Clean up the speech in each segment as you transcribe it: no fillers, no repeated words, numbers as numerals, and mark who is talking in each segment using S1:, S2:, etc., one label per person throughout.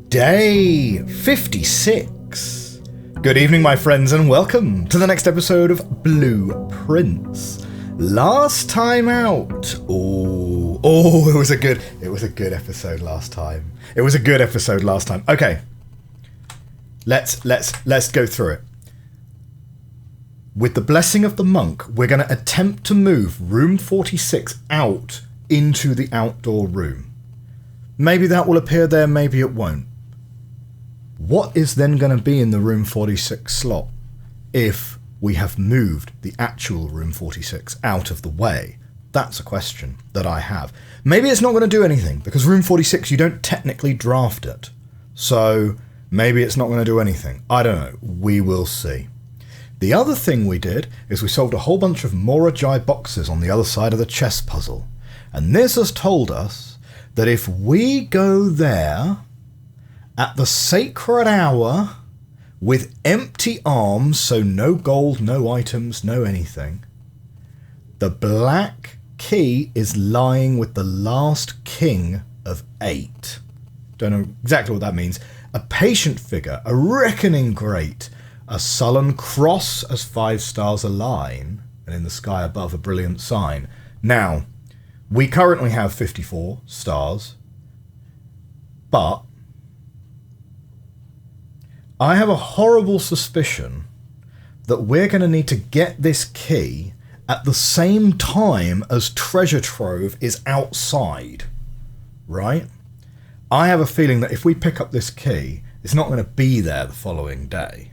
S1: Day 56. Good evening, my friends, and welcome to the next episode of Blueprince. Last time out. It was a good episode last time. Okay. Let's go through it. With the blessing of the monk, we're going to attempt to move room 46 out into the outdoor room. Maybe that will appear there, maybe it won't. What is then going to be in the room 46 slot if we have moved the actual room 46 out of the way? That's a question that I have. Maybe it's not going to do anything, because room 46, you don't technically draft it. So maybe it's not going to do anything. I don't know. We will see. The other thing we did is we solved a whole bunch of Morajai boxes on the other side of the chess puzzle. And this has told us that if we go there at the sacred hour with empty arms, so no gold, no items, no anything, the black key is lying with the last king of 8. Don't know exactly what that means. A patient figure, a reckoning great, a sullen cross as 5 stars align, and in the sky above a brilliant sign. Now, we currently have 54 stars, but I have a horrible suspicion that we're going to need to get this key at the same time as Treasure Trove is outside, right? I have a feeling that if we pick up this key, it's not going to be there the following day.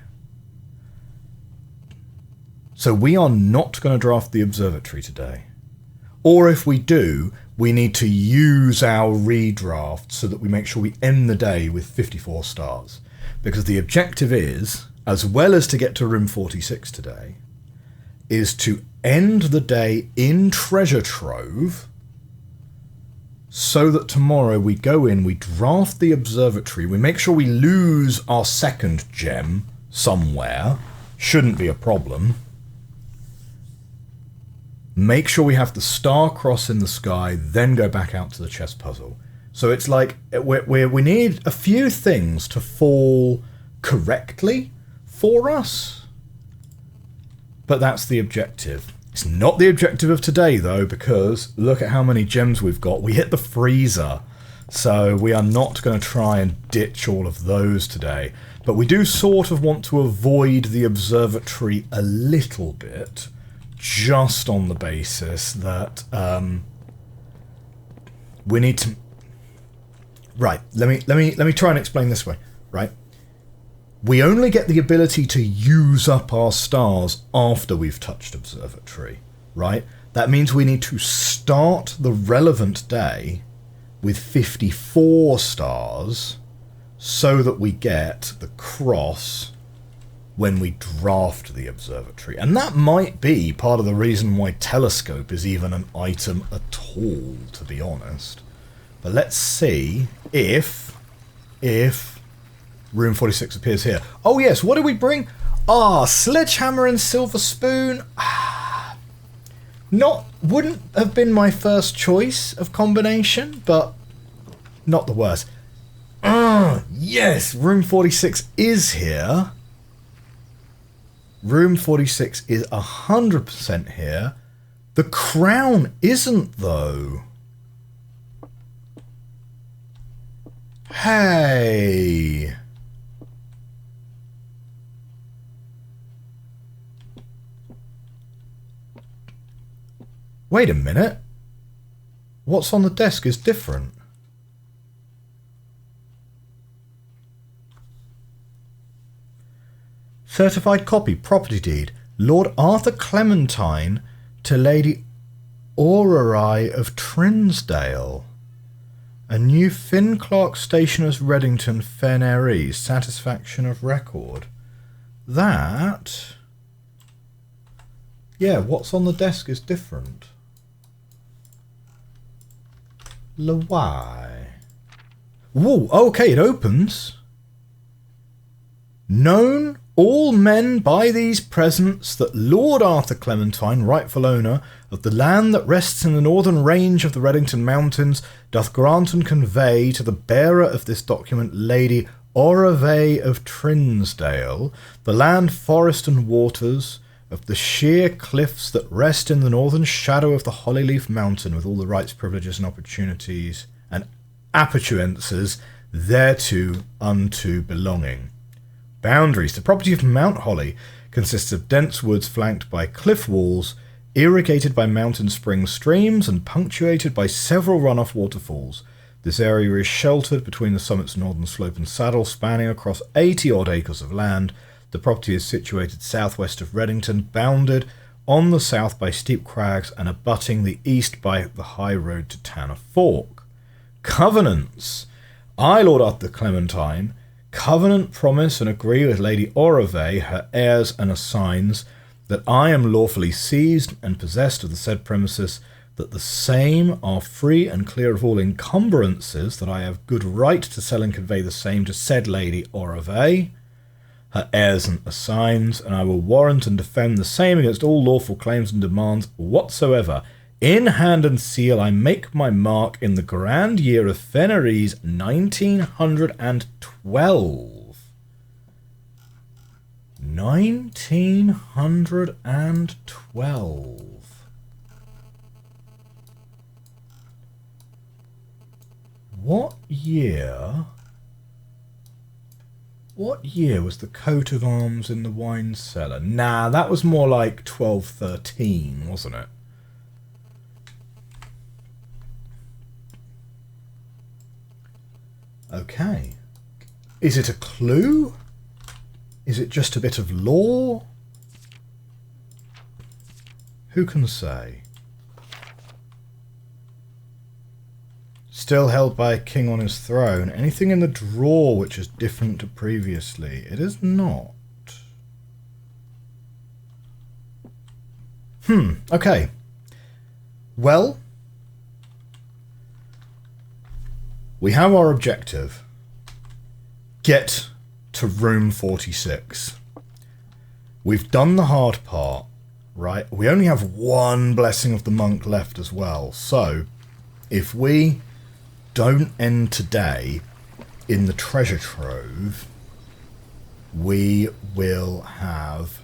S1: So we are not going to draft the observatory today. Or if we do, we need to use our redraft so that we make sure we end the day with 54 stars. Because the objective is, as well as to get to room 46 today, is to end the day in Treasure Trove so that tomorrow we go in, we draft the observatory, we make sure we lose our second gem somewhere. Shouldn't be a problem. Make sure we have the star cross in the sky, then go back out to the chess puzzle. So it's like we need a few things to fall correctly for us. But that's the objective. It's not the objective of today, though, because look at how many gems we've got. We hit the freezer. So we are not going to try and ditch all of those today. But we do sort of want to avoid the observatory a little bit, just on the basis that we need to. Right, let me try and explain this way. Right, we only get the ability to use up our stars after we've touched observatory. Right, that means we need to start the relevant day with 54 stars, so that we get the cross when we draft the observatory. And that might be part of the reason why telescope is even an item at all, to be honest. But let's see if room 46 appears here. Oh yes, what did we bring? Sledgehammer and silver spoon. Wouldn't have been my first choice of combination, but not the worst. Yes, room 46 is here. Room 46 is 100% here. The crown isn't, though. Hey. Wait a minute. What's on the desk is different. Certified copy, property deed. Lord Arthur Clementine to Lady Aurerai of Trinsdale. A new Finn Clark Stationers Reddington Fenairy. Satisfaction of record. That. Yeah, what's on the desk is different. Why? Whoa, okay, it opens. Known All men buy these presents that Lord Arthur Clementine, rightful owner of the land that rests in the northern range of the Reddington Mountains, doth grant and convey to the bearer of this document, Lady Oravay of Trinsdale, the land, forest and waters of the sheer cliffs that rest in the northern shadow of the Hollyleaf Mountain, with all the rights, privileges and opportunities and appurtenances thereto unto belonging. Boundaries. The property of Mount Holly consists of dense woods flanked by cliff walls, irrigated by mountain spring streams, and punctuated by several runoff waterfalls. This area is sheltered between the summit's northern slope and saddle, spanning across 80-odd acres of land. The property is situated southwest of Reddington, bounded on the south by steep crags and abutting the east by the high road to Tanner Fork. Covenants. I, Lord Arthur Clementine, covenant, promise, and agree with Lady Oravay, her heirs and assigns, that I am lawfully seized and possessed of the said premises, that the same are free and clear of all encumbrances, that I have good right to sell and convey the same to said Lady Oravay, her heirs and assigns, and I will warrant and defend the same against all lawful claims and demands whatsoever. In hand and seal I make my mark in the grand year of Fenneries 1912. 1912. What year? What year was the coat of arms in the wine cellar? Nah, that was more like 1213, wasn't it? Okay. Is it a clue? Is it just a bit of lore? Who can say? Still held by a king on his throne. Anything in the drawer which is different to previously? It is not. Okay. Well, we have our objective. Get to room 46. We've done the hard part, right? We only have one blessing of the monk left as well. So, if we don't end today in the treasure trove, we will have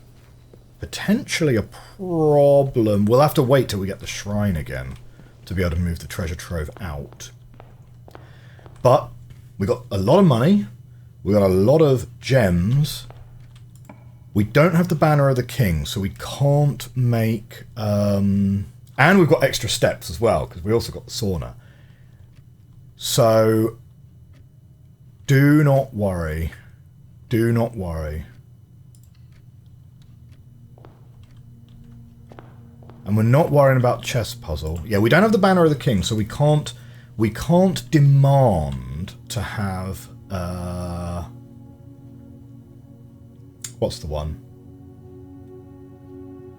S1: potentially a problem. We'll have to wait till we get the shrine again to be able to move the treasure trove out. But we got a lot of money. We got a lot of gems. We don't have the banner of the king, so we can't make... and we've got extra steps as well, because we also got the sauna. So, do not worry. Do not worry. And we're not worrying about chess puzzle. Yeah, we don't have the banner of the king, so we can't demand to have what's the one?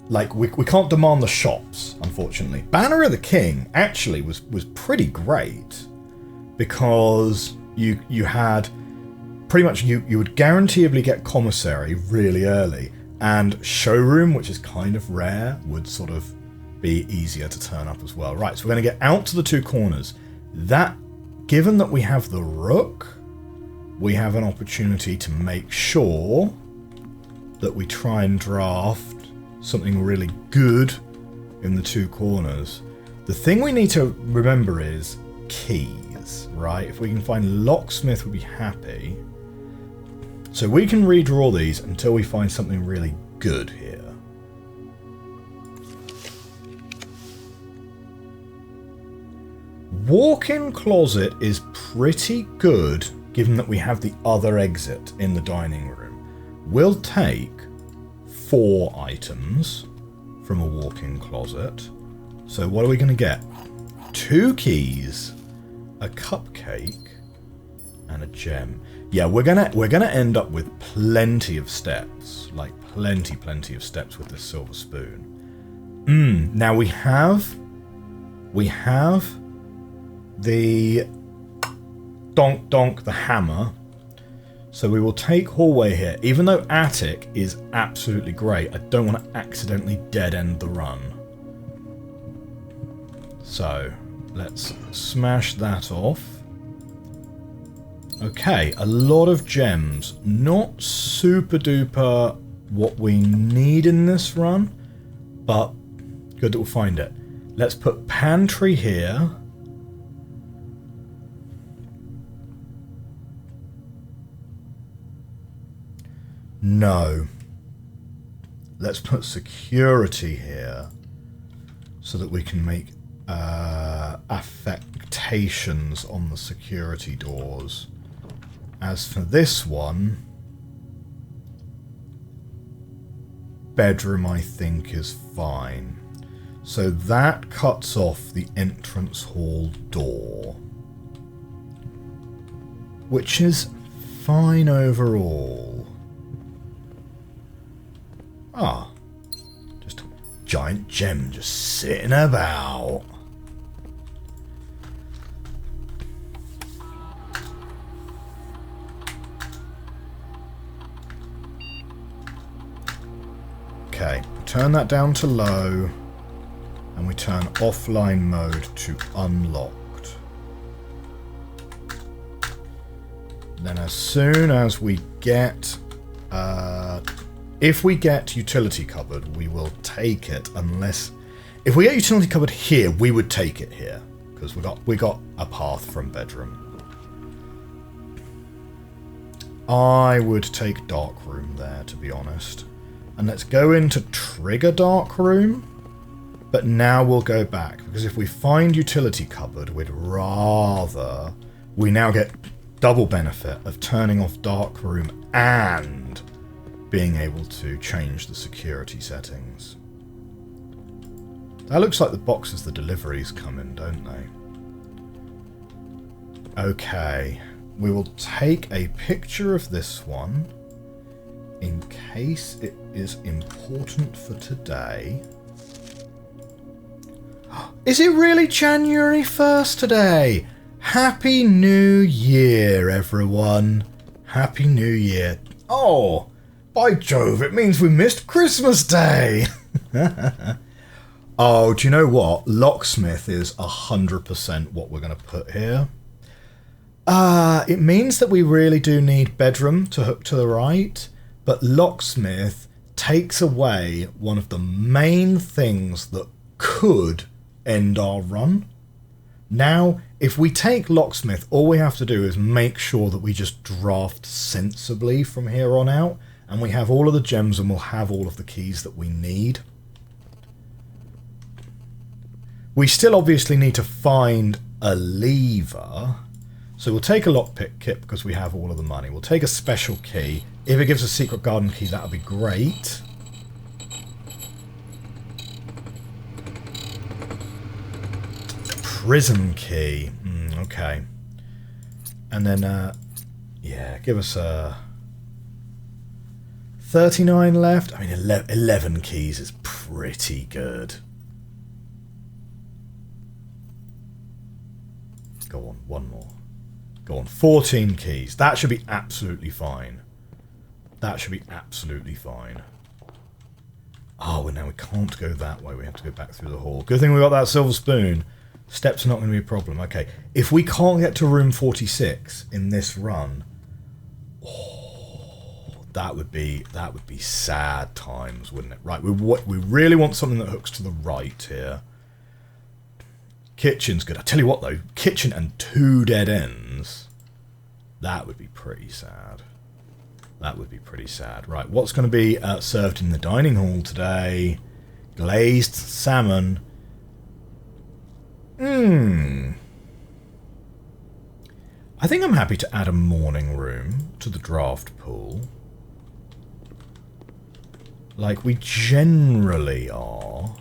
S1: Like we can't demand the shops, unfortunately. Banner of the King actually was pretty great, because you had pretty much you would guaranteeably get commissary really early, and showroom, which is kind of rare, would sort of be easier to turn up as well. Right, so we're going to get out to the two corners. That, given that we have the rook, we have an opportunity to make sure that we try and draft something really good in the two corners. The thing we need to remember is keys, right? If we can find locksmith, we'll be happy. So we can redraw these until we find something really good here. Walk-in closet is pretty good, given that we have the other exit in the dining room. We'll take 4 items from a walk-in closet. So what are we going to get? 2 keys, a cupcake, and a gem. Yeah, we're gonna end up with plenty of steps, like plenty of steps with this silver spoon. Now we have the donk, the hammer. So we will take hallway here. Even though attic is absolutely great, I don't want to accidentally dead end the run. So let's smash that off. Okay, a lot of gems. Not super duper what we need in this run, but good that we'll find it. Let's put pantry here. No. Let's put security here so that we can make affectations on the security doors. As for this one, bedroom I think is fine. So that cuts off the entrance hall door, which is fine overall. Ah, just a giant gem just sitting about. Okay, turn that down to low, and we turn offline mode to unlocked. Then as soon as we get, if we get utility cupboard, we will take it. Unless, if we get utility cupboard here, we would take it here because we got a path from bedroom. I would take dark room there, to be honest. And let's go into trigger dark room. But now we'll go back, because if we find utility cupboard, we'd rather... We now get double benefit of turning off dark room and being able to change the security settings. That looks like the boxes the deliveries come in, don't they? Okay. We will take a picture of this one in case it is important for today. Is it really January 1st today? Happy New Year, everyone. Happy New Year. Oh, by Jove, it means we missed Christmas Day. Oh, do you know what? Locksmith is 100% what we're going to put here. It means that we really do need bedroom to hook to the right, but locksmith takes away one of the main things that could end our run. Now, if we take locksmith, all we have to do is make sure that we just draft sensibly from here on out, and we have all of the gems and we'll have all of the keys that we need. We still obviously need to find a lever, so we'll take a lockpick kit because we have all of the money. We'll take a special key. If it gives a secret garden key, that would be great. Prison key. Okay. And then, yeah, give us a 39 left. I mean, 11 keys is pretty good. Go on, one more. Go on, 14 keys. That should be absolutely fine. That should be absolutely fine. Oh, well, now we can't go that way. We have to go back through the hall. Good thing we got that silver spoon. Steps are not going to be a problem. Okay, if we can't get to room 46 in this run, oh, that would be sad times, wouldn't it? Right, we really want something that hooks to the right here. Kitchen's good. I tell you what, though, kitchen and 2 dead ends, that would be pretty sad. That would be pretty sad. Right, what's going to be served in the dining hall today? Glazed salmon. I think I'm happy to add a morning room to the draft pool. Like we generally are.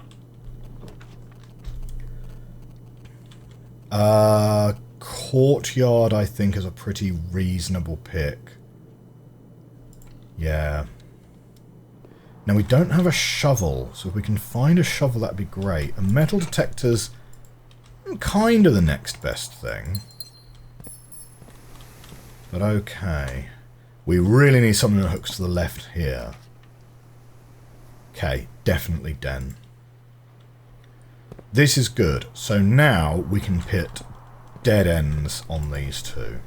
S1: Courtyard, I think, is a pretty reasonable pick. Yeah. Now, we don't have a shovel, so if we can find a shovel, that'd be great. And metal detectors, kind of the next best thing. But okay. We really need something that hooks to the left here. Okay, definitely den. This is good. So now we can put dead ends on these two.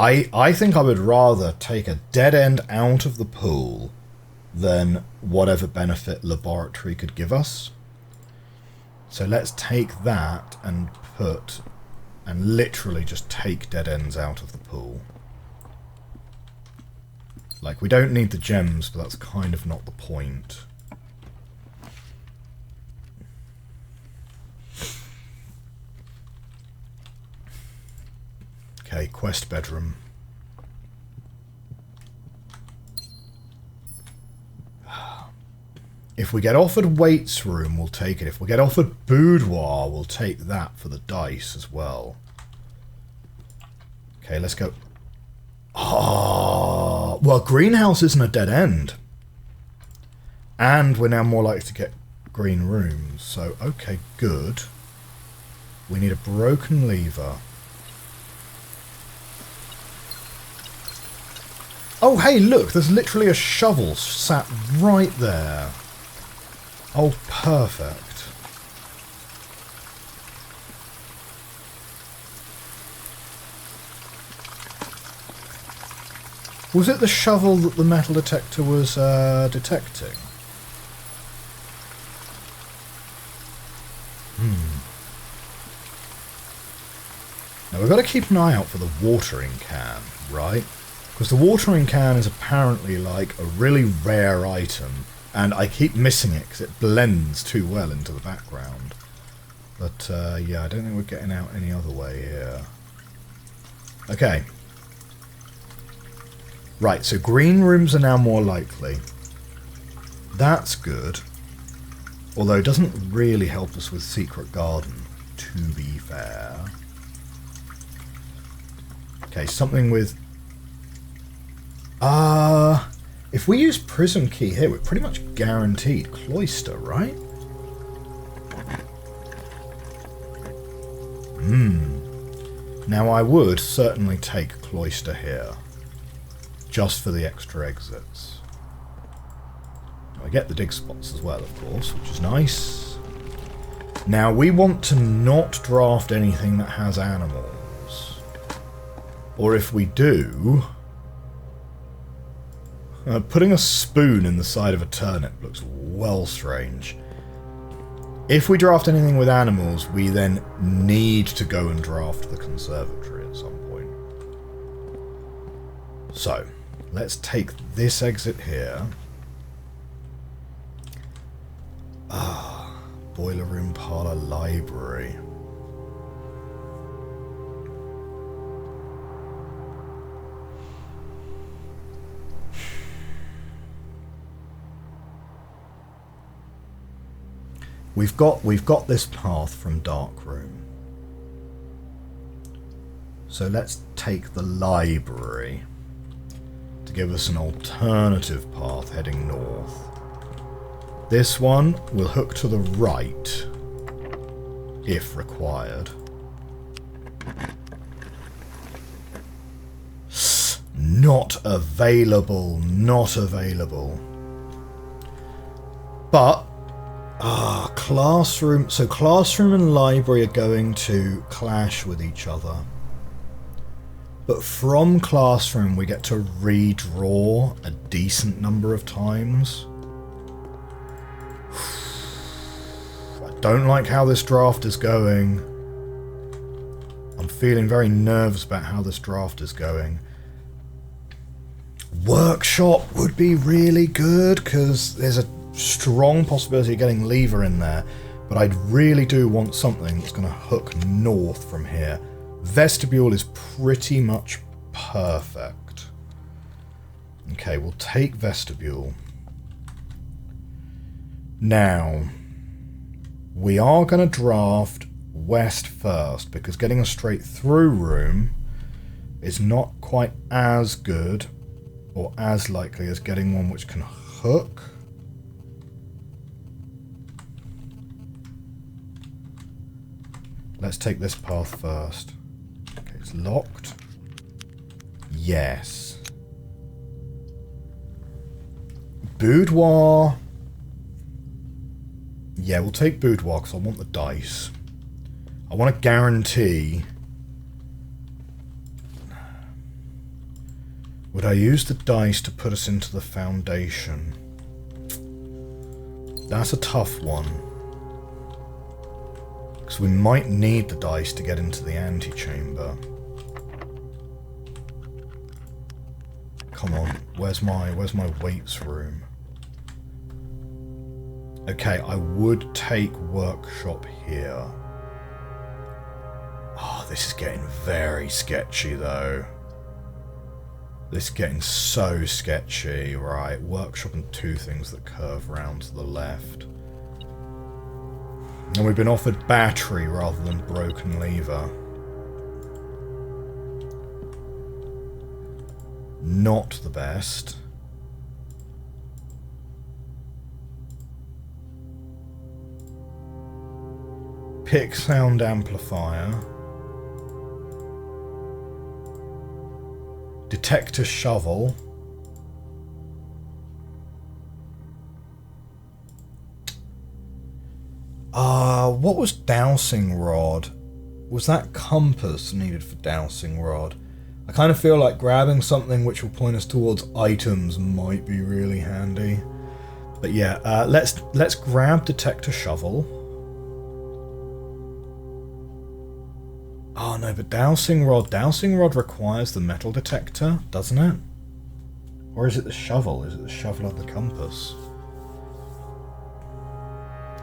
S1: I think I would rather take a dead end out of the pool than whatever benefit laboratory could give us. So let's take that and literally just take dead ends out of the pool. Like, we don't need the gems, but that's kind of not the point. Okay, quest bedroom. If we get offered weights room, we'll take it. If we get offered boudoir, we'll take that for the dice as well. Okay, let's go. Ah, well, greenhouse isn't a dead end. And we're now more likely to get green rooms. So, okay, good. We need a broken lever. Oh, hey, look, there's literally a shovel sat right there. Oh, perfect. Was it the shovel that the metal detector was detecting? Now, we've got to keep an eye out for the watering can, right? Because the watering can is apparently like a really rare item, and I keep missing it because it blends too well into the background. But yeah, I don't think we're getting out any other way here. Okay. Right, so green rooms are now more likely. That's good. Although it doesn't really help us with Secret Garden, to be fair. Okay, something with... if we use Prism Key here, we're pretty much guaranteed Cloister, right? Now I would certainly take Cloister here. Just for the extra exits. I get the dig spots as well, of course, which is nice. Now we want to not draft anything that has animals. Or if we do... putting a spoon in the side of a turnip looks well strange. If we draft anything with animals, we then need to go and draft the conservatory at some point. So, let's take this exit here. Boiler room, parlour, library. We've got this path from dark room. So let's take the library to give us an alternative path heading north. This one will hook to the right if required. Not available, not available. But classroom. So classroom and library are going to clash with each other. But from classroom we get to redraw a decent number of times. I don't like how this draft is going. I'm feeling very nervous about how this draft is going. Workshop would be really good because there's a strong possibility of getting lever in there, but I really do want something that's going to hook north from here. Vestibule is pretty much perfect. Okay, we'll take vestibule. Now, we are going to draft west first because getting a straight through room is not quite as good or as likely as getting one which can hook. Let's take this path first. Okay, it's locked. Yes. Boudoir. Yeah, we'll take boudoir because I want the dice. I want to guarantee... Would I use the dice to put us into the foundation? That's a tough one. Because we might need the dice to get into the antechamber. Come on, where's my weights room? Okay, I would take workshop here. Oh, this is getting very sketchy though. This is getting so sketchy. Right, workshop and two things that curve round to the left. And we've been offered battery rather than broken lever. Not the best. Pick sound amplifier. Detector shovel. What was dowsing rod? Was that compass needed for dowsing rod? I kind of feel like grabbing something which will point us towards items might be really handy. But yeah, let's grab detector shovel. Oh no, but dowsing rod requires the metal detector, doesn't it? Or is it the shovel? Is it the shovel of the compass?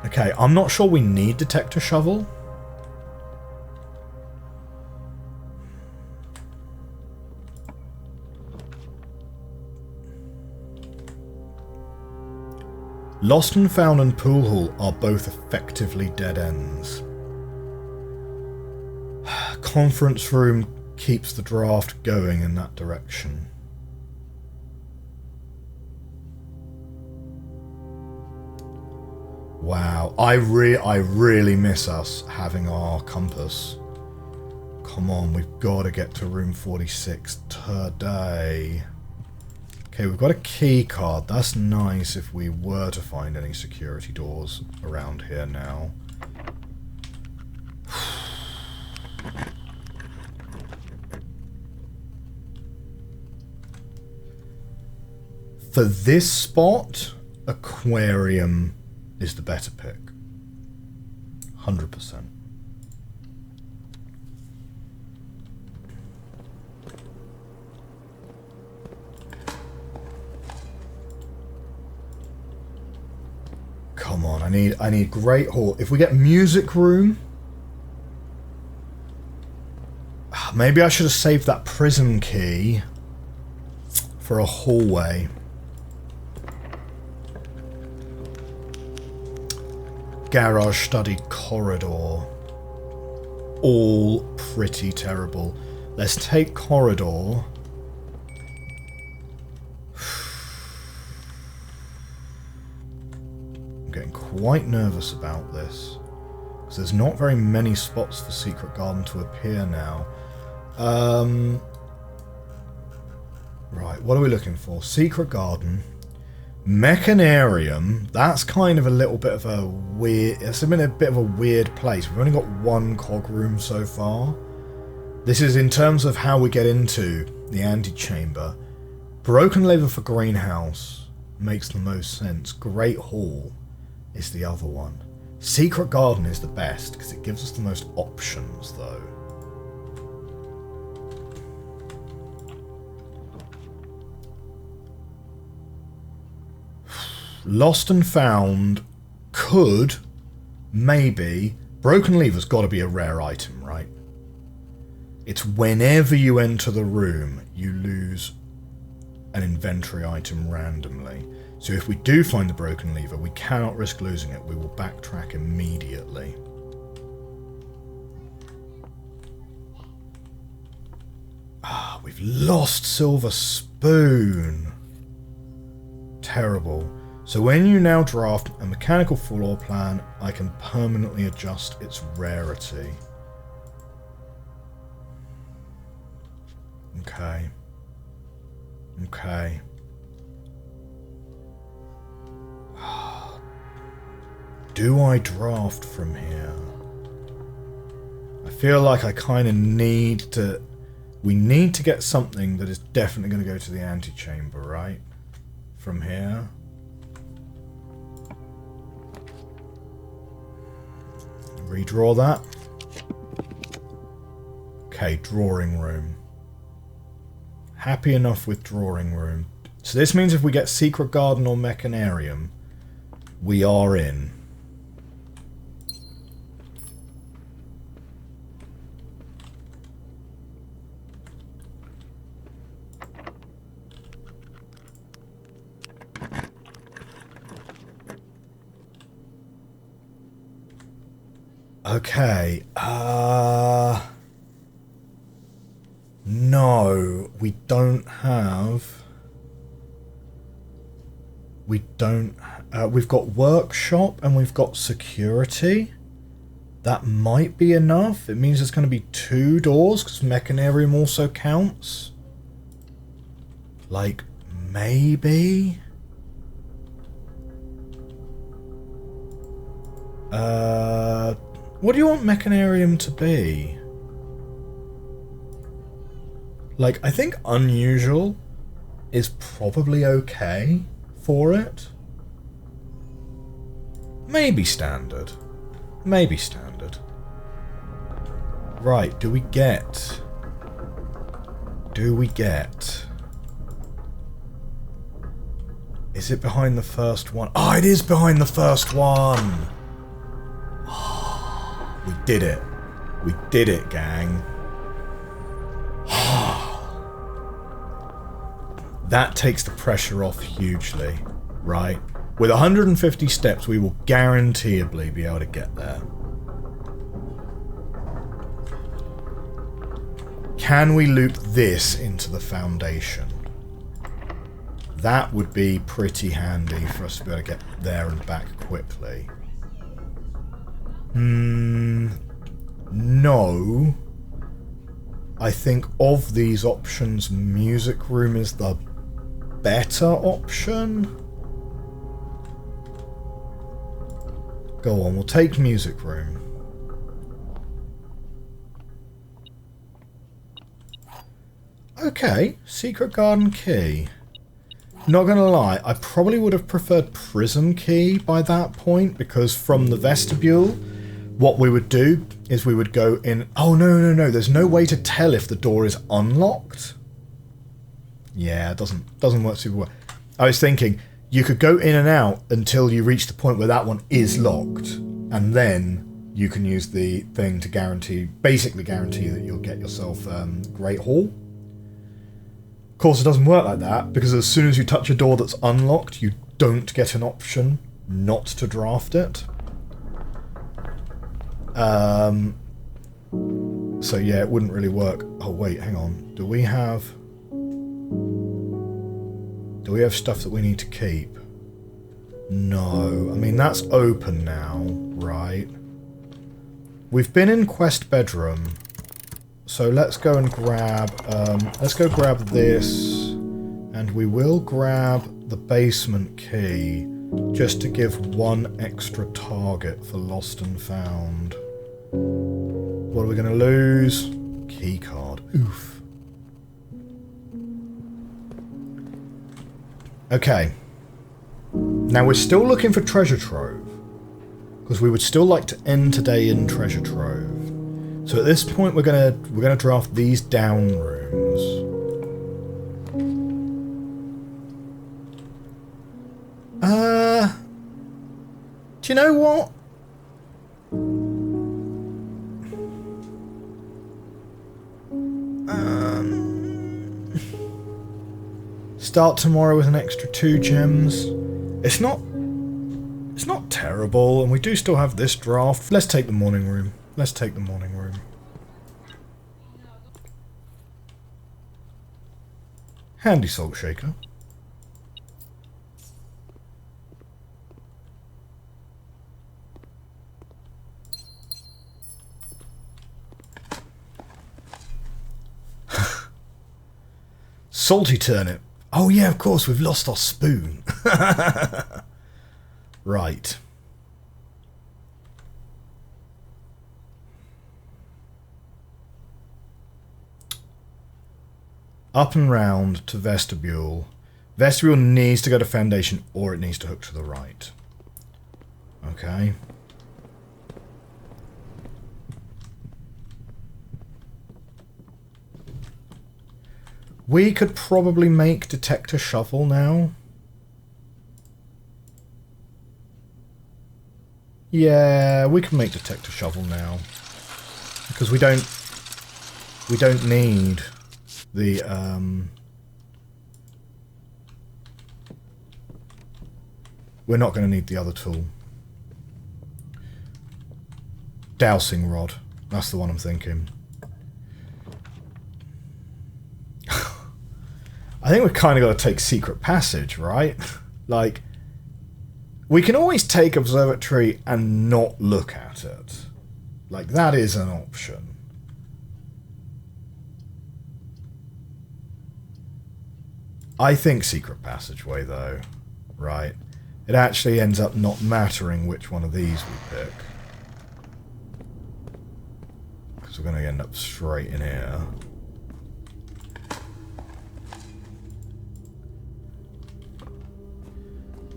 S1: Okay, I'm not sure we need detector shovel. Lost and Found and Pool Hall are both effectively dead ends. Conference room keeps the draft going in that direction. Wow, I really miss us having our compass. Come on, we've got to get to room 46 today. Okay, we've got a key card. That's nice if we were to find any security doors around here now. For this spot, aquarium is the better pick. 100%. Come on, I need Great Hall. If we get music room, maybe I should have saved that prison key for a hallway. Garage, study, corridor. All pretty terrible. Let's take corridor. I'm getting quite nervous about this, because there's not very many spots for Secret Garden to appear now. Right, what are we looking for? Secret Garden. Mechanarium, that's kind of a little bit of a weird... It's been a bit of a weird place. We've only got one cog room so far. This is in terms of how we get into the antechamber. Broken lever for greenhouse makes the most sense. Great Hall is the other one. Secret Garden is the best because it gives us the most options though. Lost and Found could, maybe... Broken lever's got to be a rare item, right? It's whenever you enter the room, you lose an inventory item randomly. So if we do find the broken lever, we cannot risk losing it. We will backtrack immediately. Ah, we've lost Silver Spoon. Terrible. So when you now draft a mechanical floor plan, I can permanently adjust its rarity. Okay. Okay. Do I draft from here? I feel like I kind of need to... We need to get something that is definitely going to go to the antechamber, right? From here. Redraw that. Okay, drawing room. Happy enough with drawing room. So this means if we get secret garden or mechanarium, we are in. Okay, no, we don't have... we've got workshop and we've got security. That might be enough. It means there's going to be 2 doors, because mechanarium also counts. Like, maybe... what do you want mechanarium to be? Like, I think unusual is probably okay for it. Maybe standard. Maybe standard. Right, do we get... Is it behind the first one? Oh, it is behind the first one! We did it. We did it, gang. That takes the pressure off hugely, right? With 150 steps, we will guaranteeably be able to get there. Can we loop this into the foundation? That would be pretty handy for us to be able to get there and back quickly. No. I think of these options, music room is the better option. Go on, we'll take music room. Okay, secret garden key. Not gonna lie, I probably would have preferred prism key by that point, because from the vestibule, what we would do is we would go in... Oh, no. There's no way to tell if the door is unlocked. Yeah, it doesn't work super well. I was thinking, you could go in and out until you reach the point where that one is locked. And then you can use the thing to basically guarantee that you'll get yourself Great Hall. Of course, it doesn't work like that, because as soon as you touch a door that's unlocked, you don't get an option not to draft it. So yeah, it wouldn't really work. Oh wait, hang on. Do we have stuff that we need to keep? No. I mean, that's open now, right? We've been in quest bedroom. So let's go and grab this, and we will grab the basement key just to give one extra target for lost and found. What are we going to lose? Key card. Oof. Okay. Now we're still looking for treasure trove, because we would still like to end today in treasure trove. So at this point we're gonna draft these down rooms. Do you know what? Start tomorrow with an extra 2 gems. It's not terrible, and we do still have this draft. Let's take the morning room. Let's take the morning room. Handy salt shaker. Salty turnip. Oh yeah, of course, we've lost our spoon. Right. Up and round to vestibule. Vestibule needs to go to foundation or it needs to hook to the right. Okay. We could probably make detector shovel now. Yeah, we can make detector shovel now. Because we don't need the we're not going to need the other tool. Dowsing rod. That's the one I'm thinking. I think we've kind of got to take secret passage, right? Like, we can always take observatory and not look at it. Like, that is an option. I think secret passageway, though, right? It actually ends up not mattering which one of these we pick. Because we're going to end up straight in here.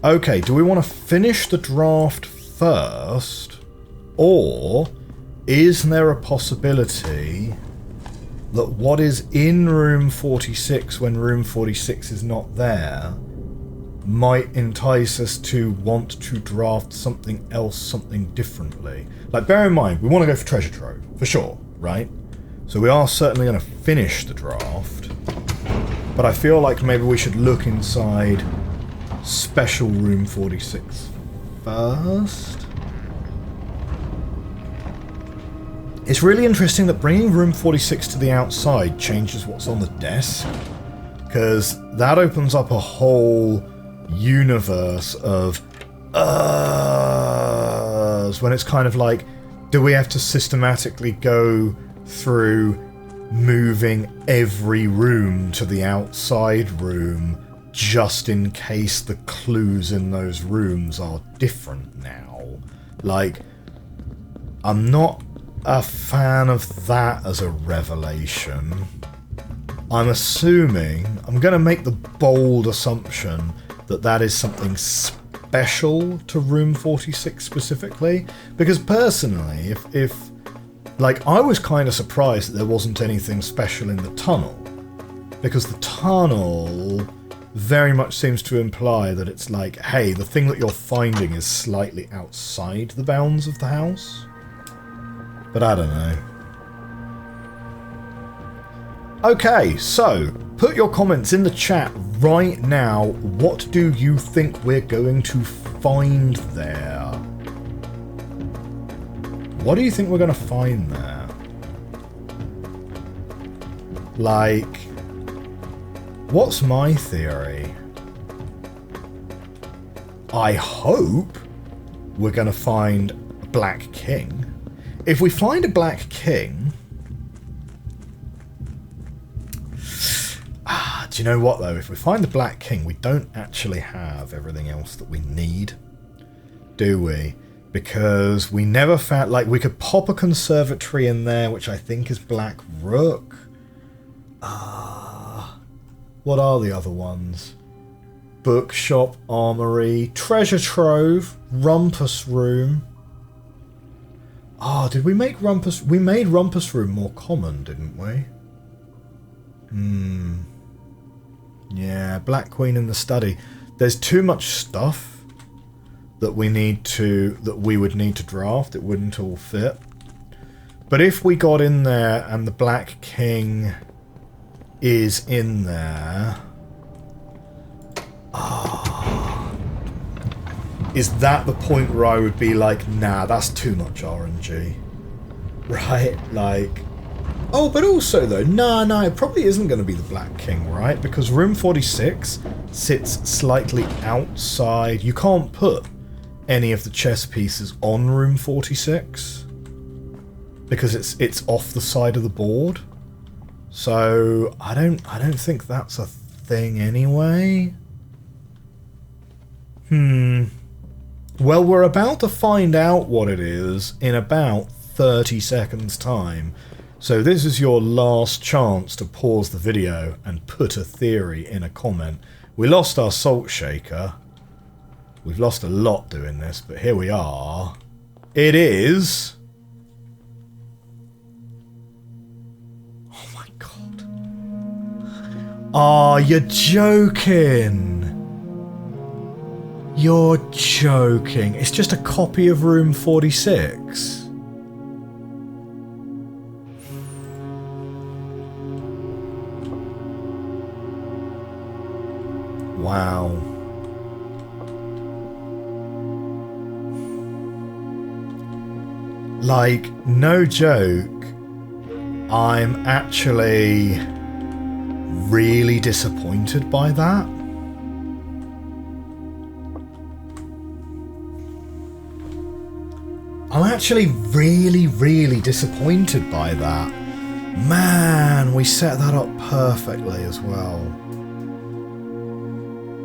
S1: Okay, do we want to finish the draft first? Or is there a possibility that what is in room 46 when room 46 is not there might entice us to want to draft something else, something differently? Like, bear in mind, we want to go for treasure trove, for sure, right? So we are certainly going to finish the draft. But I feel like maybe we should look inside special room 46 first. It's really interesting that bringing room 46 to the outside changes what's on the desk, because that opens up a whole universe of when it's kind of like, do we have to systematically go through moving every room to the outside room just in case the clues in those rooms are different now? Like, I'm not a fan of that as a revelation. I'm assuming, I'm going to make the bold assumption that that is something special to room 46 specifically, because personally, if like, I was kind of surprised that there wasn't anything special in the tunnel, because the tunnel very much seems to imply that it's like, hey, the thing that you're finding is slightly outside the bounds of the house. But I don't know. Okay, so put your comments in the chat right now. What do you think we're going to find there? What do you think we're going to find there? Like, what's my theory? I hope we're going to find a Black King. If we find a Black King... do you know what, though? If we find the Black King, we don't actually have everything else that we need, do we? Because we never found... Like, we could pop a conservatory in there, which I think is Black Rook. What are the other ones? Bookshop, armory, treasure trove, rumpus room. Did we make rumpus... We made rumpus room more common, didn't we? Yeah, Black Queen in the study. There's too much stuff that we need to... that we would need to draft. It wouldn't all fit. But if we got in there and the Black King is in there... is that the point where I would be like, nah, that's too much RNG? Right? Like... Oh, but also though, no, it probably isn't going to be the Black King, right? Because room 46 sits slightly outside. You can't put any of the chess pieces on room 46 because it's off the side of the board. So I don't think that's a thing anyway? Well, we're about to find out what it is in about 30 seconds time. So this is your last chance to pause the video and put a theory in a comment. We lost our salt shaker. We've lost a lot doing this, but here we are. It is... Oh my god. Oh, you're joking. You're joking. It's just a copy of room 46. Wow. Like, no joke, I'm actually really disappointed by that. I'm actually really disappointed by that. Man, we set that up perfectly as well.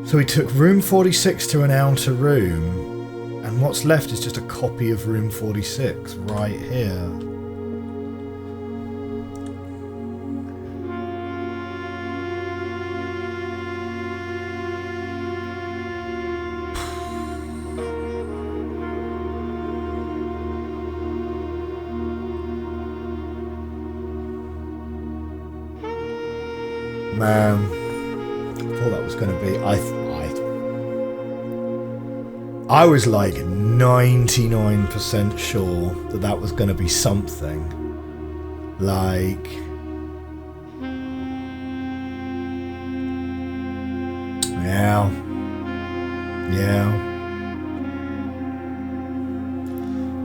S1: So we took room 46 to an outer room, and what's left is just a copy of room 46 right here. Man, I thought that was going to be... I was like 99% sure that that was going to be something. Like... Yeah.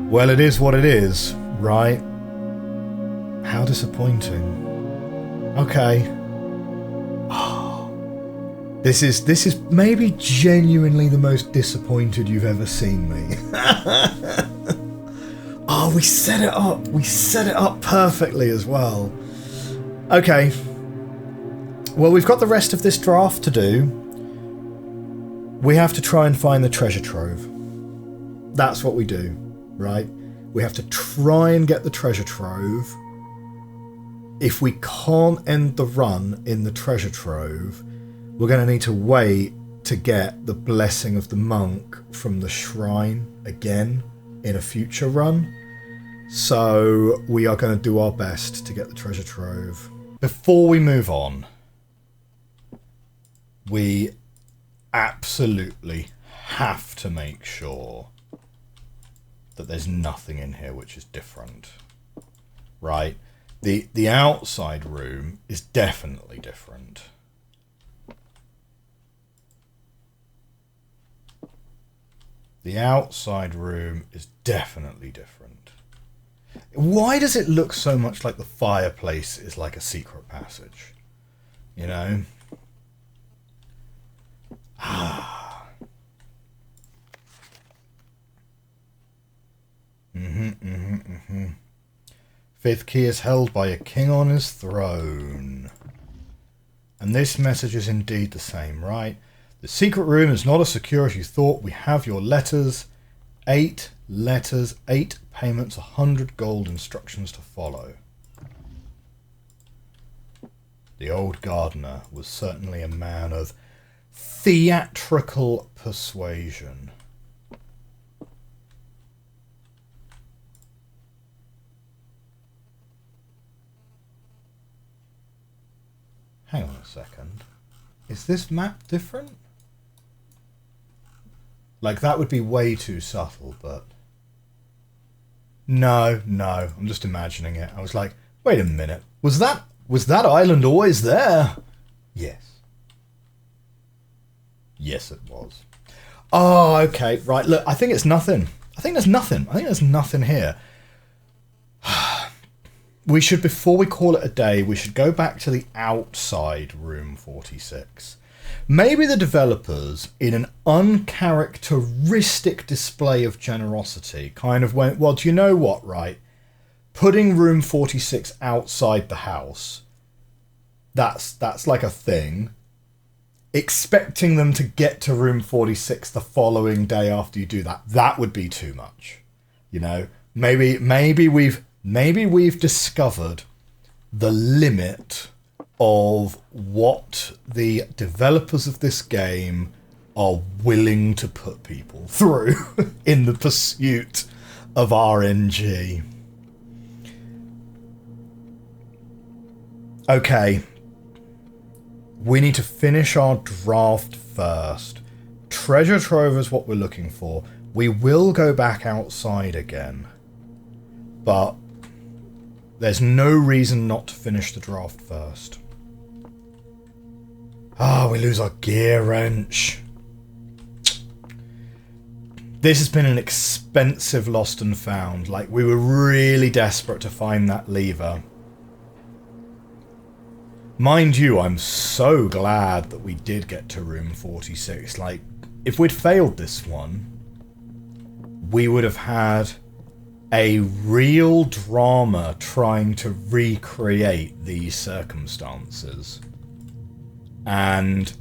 S1: Well, it is what it is, right? How disappointing. Okay. This is maybe genuinely the most disappointed you've ever seen me. Oh, we set it up. We set it up perfectly as well. Okay. Well, we've got the rest of this draft to do. We have to try and find the treasure trove. That's what we do, right? We have to try and get the treasure trove. If we can't end the run in the treasure trove, we're going to need to wait to get the blessing of the monk from the shrine again in a future run. So we are going to do our best to get the treasure trove. Before we move on, we absolutely have to make sure that there's nothing in here which is different. Right? The outside room is definitely different. The outside room is definitely different. Why does it look so much like the fireplace is like a secret passage? You know? Fifth key is held by a king on his throne. And this message is indeed the same, right? The secret room is not as secure as you thought. We have your letters. 8 letters, 8 payments, 100 gold, instructions to follow. The old gardener was certainly a man of theatrical persuasion. Hang on a second. Is this map different? Like, that would be way too subtle, but... No, I'm just imagining it. I was like, wait a minute. Was that island always there? Yes. Yes, it was. Oh, okay. Right, look, I think it's nothing. I think there's nothing here. We should, before we call it a day, we should go back to the outside room 46. Maybe the developers, in an uncharacteristic display of generosity, kind of went, well, do you know what, right? Putting room 46 outside the house, that's like a thing. expecting them to get to room 46 the following day after you do that, that would be too much. You know, maybe we've discovered the limit of what the developers of this game are willing to put people through in the pursuit of RNG. Okay. We need to finish our draft first. Treasure trove is what we're looking for. We will go back outside again. But there's no reason not to finish the draft first. Ah, we lose our gear wrench. This has been an expensive lost and found. Like, we were really desperate to find that lever. Mind you, I'm so glad that we did get to room 46. Like, if we'd failed this one, we would have had a real drama trying to recreate these circumstances. And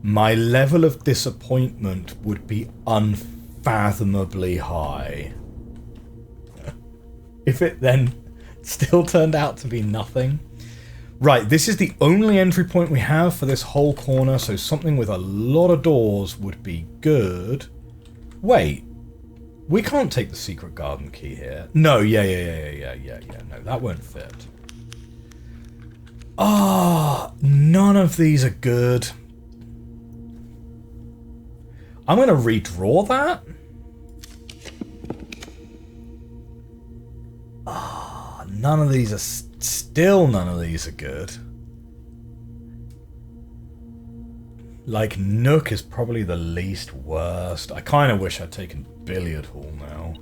S1: my level of disappointment would be unfathomably high. If it then still turned out to be nothing. Right, this is the only entry point we have for this whole corner, so something with a lot of doors would be good. Wait, we can't take the secret garden key here. No, yeah, no, that won't fit. Ah, none of these are good. I'm going to redraw that. Ah, none of these are... Still none of these are good. Like, Nook is probably the least worst. I kind of wish I'd taken Billiard Hall now.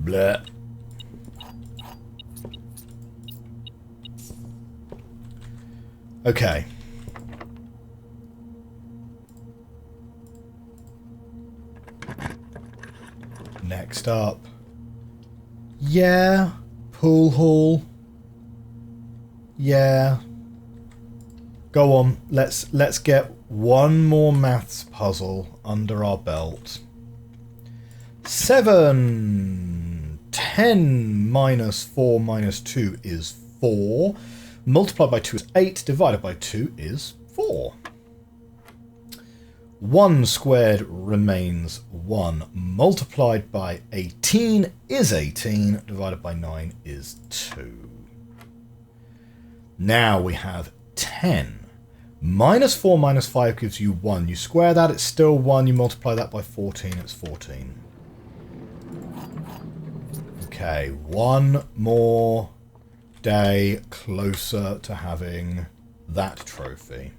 S1: Bleh. Okay. Next up. Yeah. Pool hall. Yeah. Go on. Let's get one more maths puzzle under our belt. 7. 10 minus 4 minus 2 is 4. Multiplied by 2 is 8. Divided by 2 is 4. 1 squared remains 1. Multiplied by 18 is 18. Divided by 9 is 2. Now we have 10. Minus 4 minus 5 gives you 1. You square that, it's still 1. You multiply that by 14, it's 14. Okay, one more day closer to having that trophy.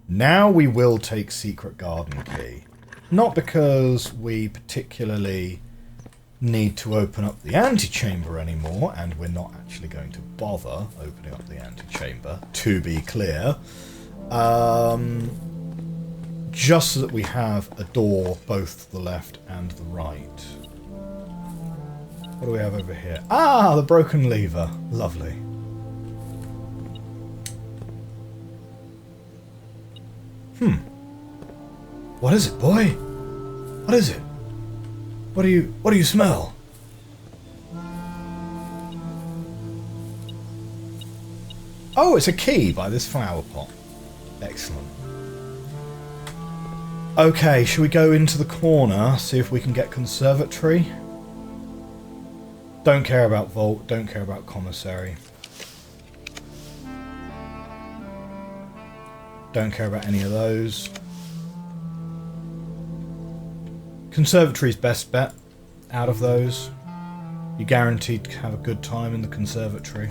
S1: Now we will take Secret Garden Key. Not because we particularly need to open up the antechamber anymore, and we're not actually going to bother opening up the antechamber, to be clear. Just so that we have a door both to the left and the right. What do we have over here? Ah, the broken lever. Lovely. What is it, boy? What is it? What do you smell? Oh, it's a key by this flower pot. Excellent. Okay, shall we go into the corner, see if we can get conservatory? Don't care about vault, don't care about commissary. Don't care about any of those. Conservatory's best bet out of those. You're guaranteed to have a good time in the conservatory.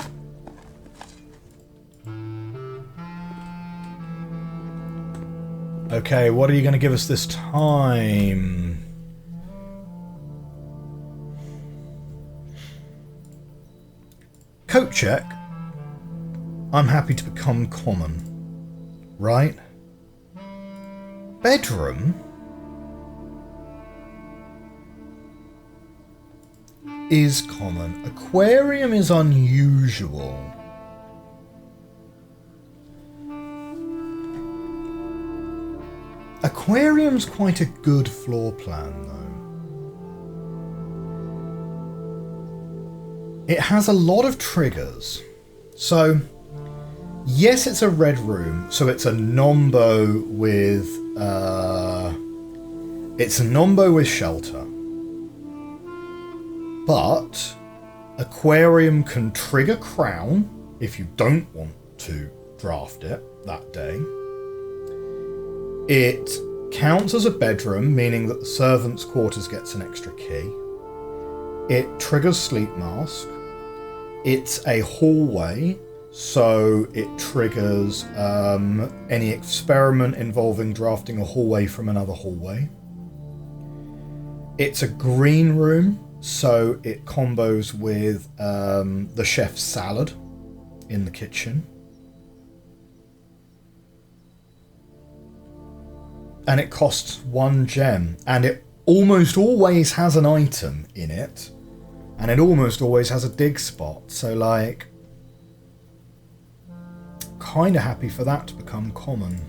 S1: Okay, what are you going to give us this time? Coat check. I'm happy to become common. Right? Bedroom? Is common. Aquarium is unusual. Aquarium's quite a good floor plan, though. It has a lot of triggers. So, yes, it's a red room, so it's a nombo with shelter. But Aquarium can trigger Crown if you don't want to draft it that day. It counts as a bedroom, meaning that the servants' quarters gets an extra key. It triggers Sleep Mask. It's a hallway, so it triggers any experiment involving drafting a hallway from another hallway. It's a green room, so it combos with the chef's salad in the kitchen. And it costs 1 gem, and it almost always has an item in it, and it almost always has a dig spot, so like, kinda happy for that to become common.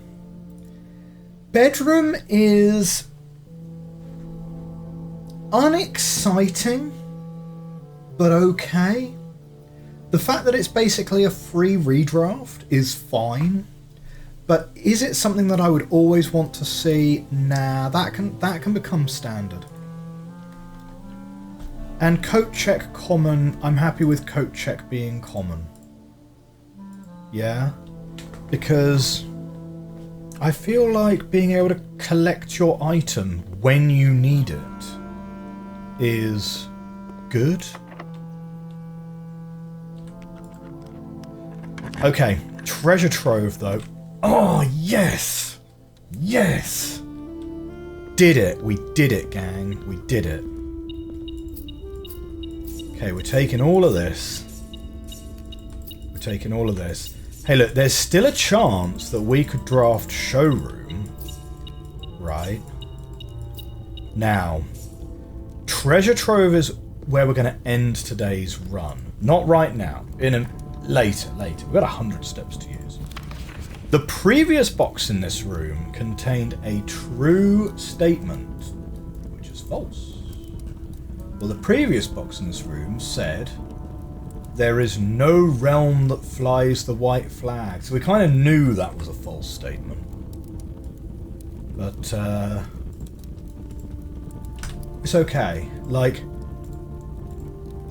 S1: Bedroom is unexciting, but okay. The fact that it's basically a free redraft is fine. But is it something that I would always want to see? Nah, that can become standard. And coat check common, I'm happy with coat check being common. Yeah? Because I feel like being able to collect your item when you need it is good. Okay, treasure trove though. Oh, yes! Yes! Did it. We did it, gang. We did it. Okay, we're taking all of this. We're taking all of this. Hey, look, there's still a chance that we could draft showroom. Right? Now, treasure trove is where we're going to end today's run. Not right now. Later. We've got 100 steps to use. The previous box in this room contained a true statement, which is false. Well, the previous box in this room said, there is no realm that flies the white flag. So we kind of knew that was a false statement. But, it's okay. Like,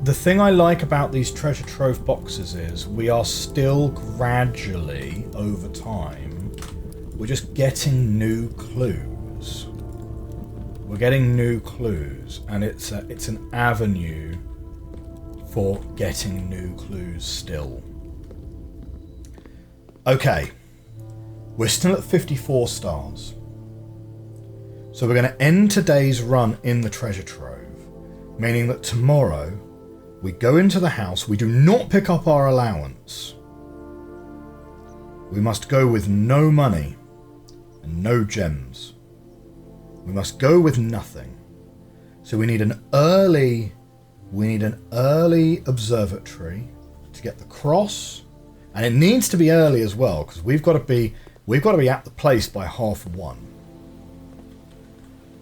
S1: the thing I like about these treasure trove boxes is we are still gradually, over time, we're just getting new clues. We're getting new clues, and it's an avenue for getting new clues still. Okay, we're still at 54 stars. So we're going to end today's run in the treasure trove, meaning that tomorrow we go into the house, we do not pick up our allowance. We must go with no money and no gems. We must go with nothing. So we need an early observatory to get the cross, and it needs to be early as well because we've got to be at the place by 1:30.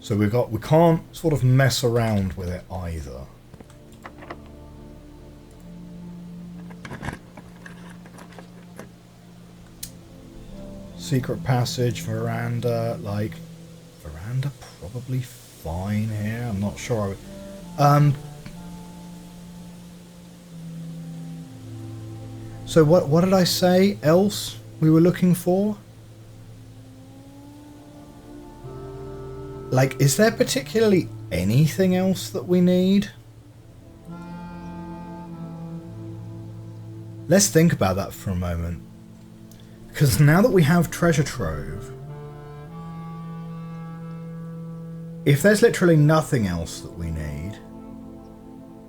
S1: So we can't sort of mess around with it either. Secret passage, veranda, veranda probably fine here. I'm not sure. So what did I say else we were looking for? Like, is there particularly anything else that we need? Let's think about that for a moment. Because now that we have treasure trove, if there's literally nothing else that we need,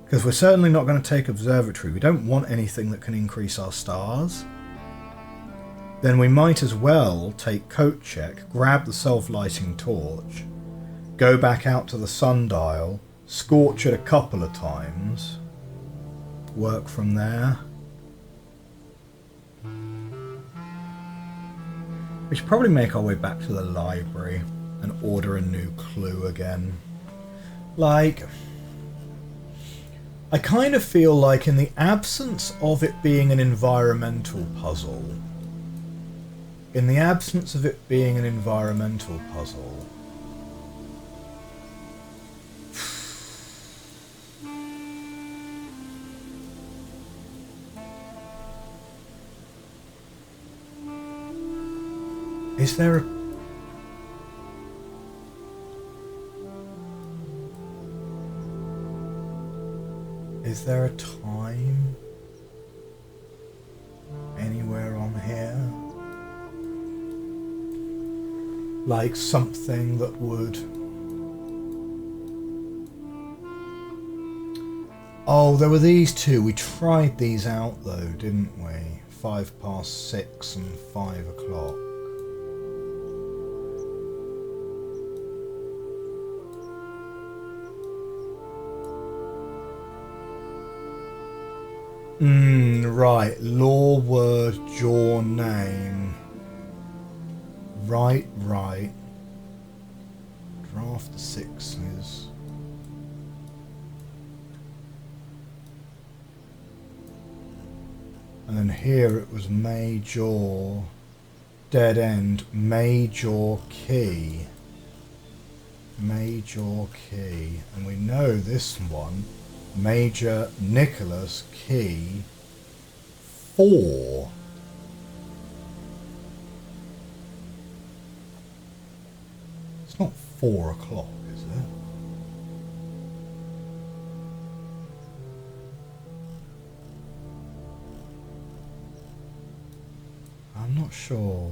S1: because we're certainly not going to take observatory, we don't want anything that can increase our stars, then we might as well take coat check, grab the self-lighting torch, go back out to the sundial, scorch it a couple of times, work from there. We should probably make our way back to the library. and order a new clue again. Like, I kind of feel like in the absence of it being an environmental puzzle, is there a... Is there a time anywhere on here? Like something that would... Oh, there were these two. We tried these out though, didn't we? 6:05 and 5 o'clock. Right. Law word, jaw name. Right. Draft the sixes. And then here it was major, dead end, major key. Major key. And we know this one. Major Nicholas key 4. It's not 4 o'clock, is it? I'm not sure.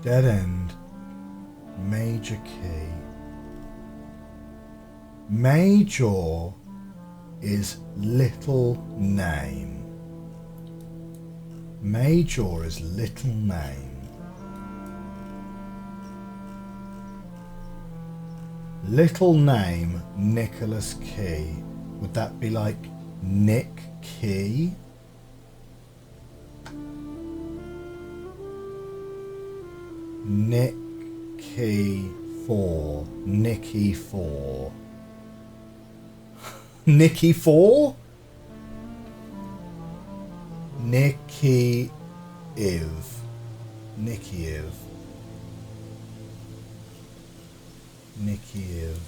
S1: Dead end. Major key. Major is little name. Major is little name. Little name, Nicholas Key. Would that be like Nick Key? Nick Key 4. Nicky 4. Nicky 4? Nicky Iv. Nicky Iv. Nicky Iv.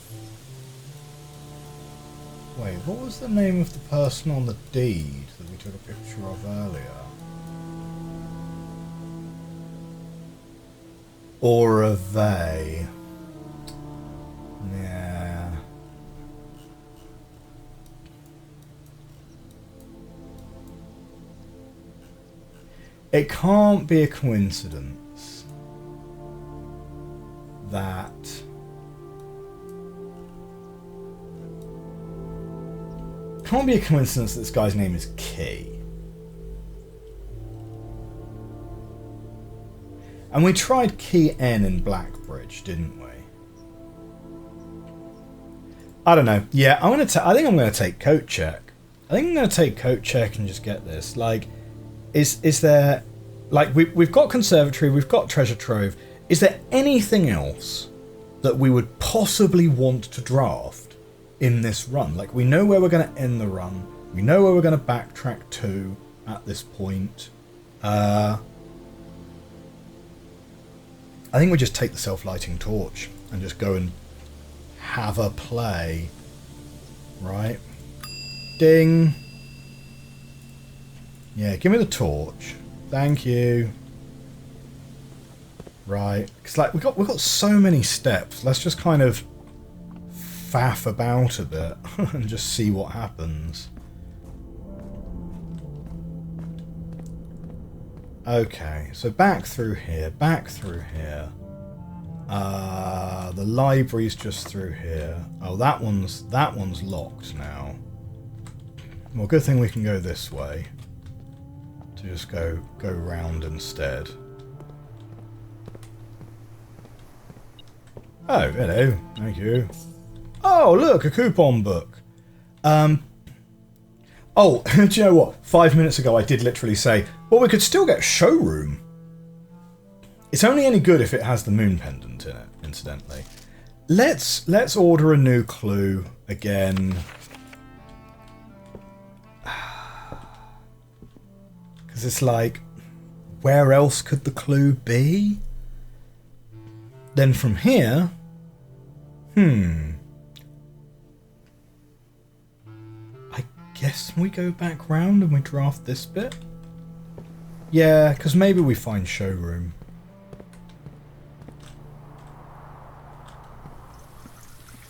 S1: Wait, what was the name of the person on the deed that we took a picture of earlier? Or a they. Yeah. It can't be a coincidence that can't be a coincidence that this guy's name is Key. And we tried Key N in Blackbridge, didn't we? I don't know. Yeah, I think I'm going to take coat check. I think I'm going to take coat check and just get this. Like, is there, like, we've got conservatory, we've got treasure trove. Is there anything else that we would possibly want to draft in this run? Like, we know where we're going to end the run. We know where we're going to backtrack to at this point. I think we just take the self-lighting torch and just go and have a play. Right? Ding. Yeah, give me the torch. Thank you. Right. Because like we've got so many steps. Let's just kind of faff about a bit and just see what happens. Okay, so back through here, the library's just through here. Oh, that one's locked now. Well, good thing we can go this way. To just go round instead. Oh, hello. Thank you. Oh, look, a coupon book. Oh, do you know what? 5 minutes ago I did literally say, well, we could still get showroom. It's only any good if it has the moon pendant in it, incidentally. Let's order a new clue again. Because it's like, where else could the clue be? Then from here, I guess we go back round and we draft this bit. Yeah, because maybe we find showroom.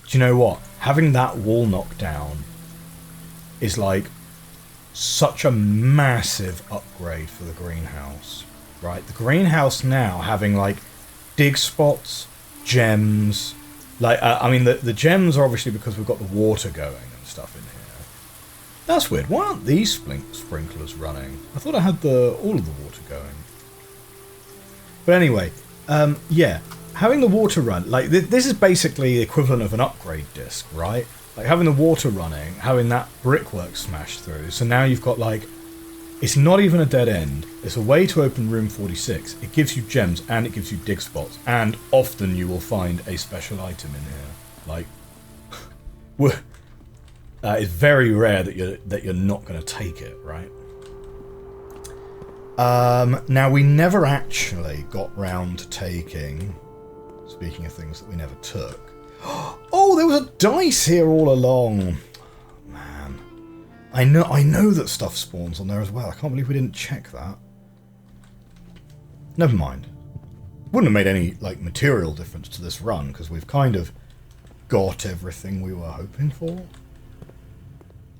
S1: Do you know what? Having that wall knocked down is like such a massive upgrade for the greenhouse, right? The greenhouse now having like dig spots, gems, like I mean the gems are obviously because we've got the water going and stuff in here. That's weird. Why aren't these sprinklers running? I thought I had all of the water going. But anyway, yeah. Having the water run, like, this is basically the equivalent of an upgrade disc, right? Like, having the water running, having that brickwork smashed through. So now you've got, like, it's not even a dead end. It's a way to open room 46. It gives you gems, and it gives you dig spots. And often you will find a special item in here. Like, it's very rare that you're not going to take it, right? Now, we never actually got round to taking... Speaking of things that we never took. Oh, there was a dice here all along. Man. I know that stuff spawns on there as well. I can't believe we didn't check that. Never mind. Wouldn't have made any like material difference to this run, because we've kind of got everything we were hoping for.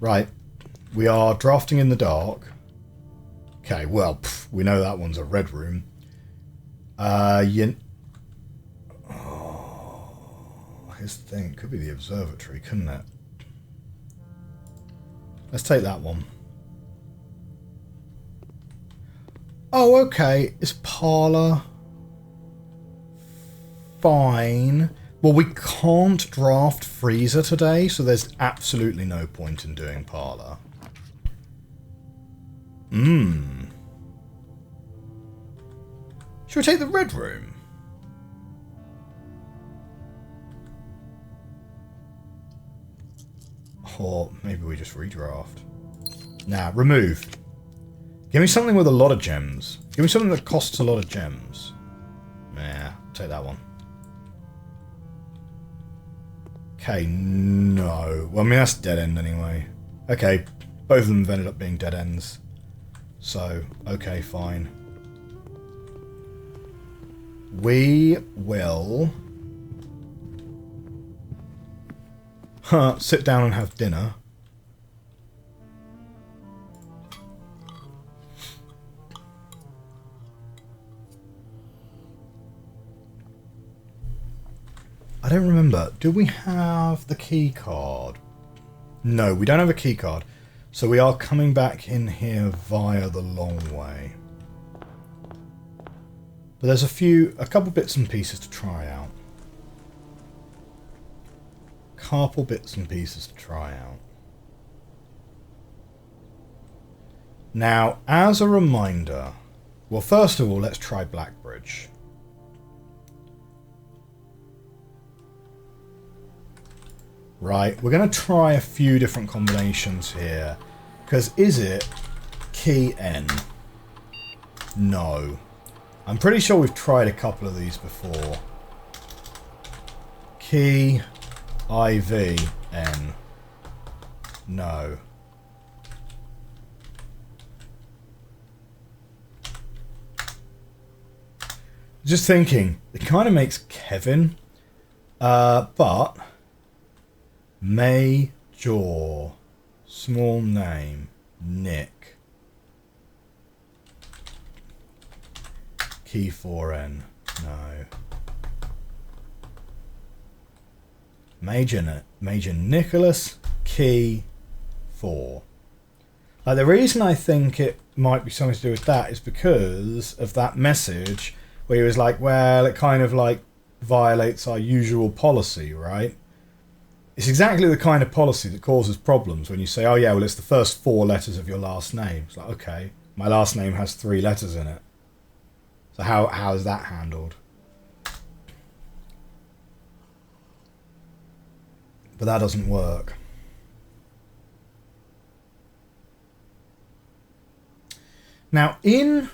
S1: Right. We are drafting in the dark. Okay, well, we know that one's a red room. Here's the thing, it could be the observatory, couldn't it? Let's take that one. Oh, okay, it's parlour. Fine. Well, we can't draft freezer today, so there's absolutely no point in doing parlour. Should we take the red room? Or maybe we just redraft. Nah, remove. Give me something with a lot of gems. Give me something that costs a lot of gems. Nah, take that one. Okay, no. Well, I mean, that's dead end anyway. Okay, both of them have ended up being dead ends. So, okay, fine. We will... sit down and have dinner. I don't remember. Do we have the key card? No, we don't have a key card. So we are coming back in here via the long way. But there's a couple bits and pieces to try out. Couple bits and pieces to try out. Now, as a reminder, well, first of all, let's try Blackbridge. Right, we're going to try a few different combinations here. Because is it key N? No. I'm pretty sure we've tried a couple of these before. Key IVN. No. Just thinking, it kind of makes Kevin, but Major, small name, Nick, key 4N, no. Major Nicholas, key 4. Like, the reason I think it might be something to do with that is because of that message where he was like, well, it kind of like violates our usual policy, right? It's exactly the kind of policy that causes problems when you say, oh yeah, well it's the first 4 letters of your last name. It's like, okay, my last name has 3 letters in it. So how is that handled? But that doesn't work. Now in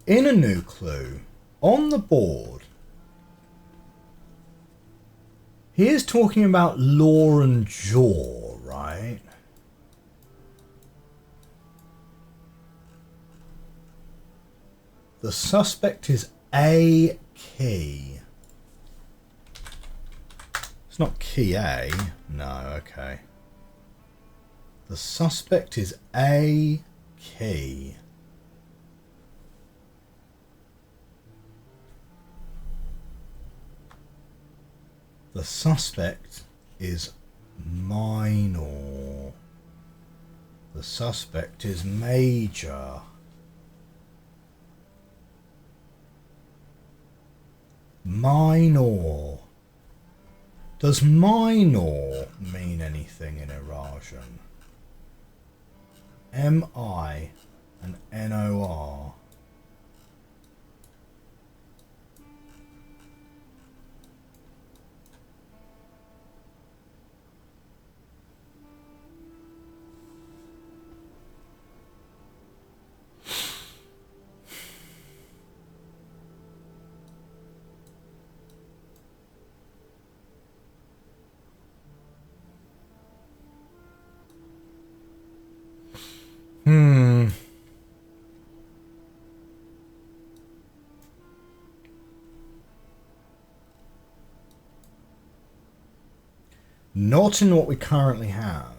S1: a new clue, on the board, he is talking about law and jaw, right? The suspect is A key. It's not key A. No, okay. The suspect is A key. The suspect is minor. The suspect is major. Minor. Does minor mean anything in Eurasian? M-I and N-O-R. Not in what we currently have.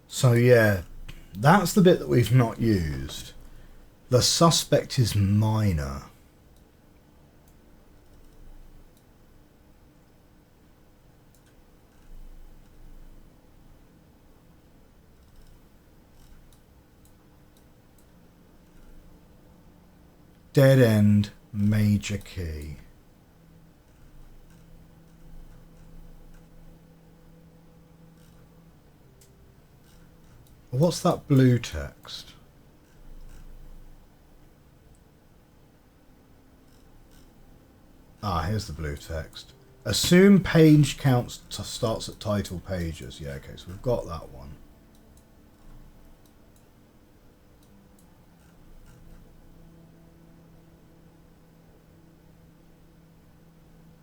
S1: So yeah, that's the bit that we've not used. The suspect is minor. Dead end, major key. What's that blue text? Ah, here's the blue text. Assume page counts starts at title pages. Yeah, okay, so we've got that one.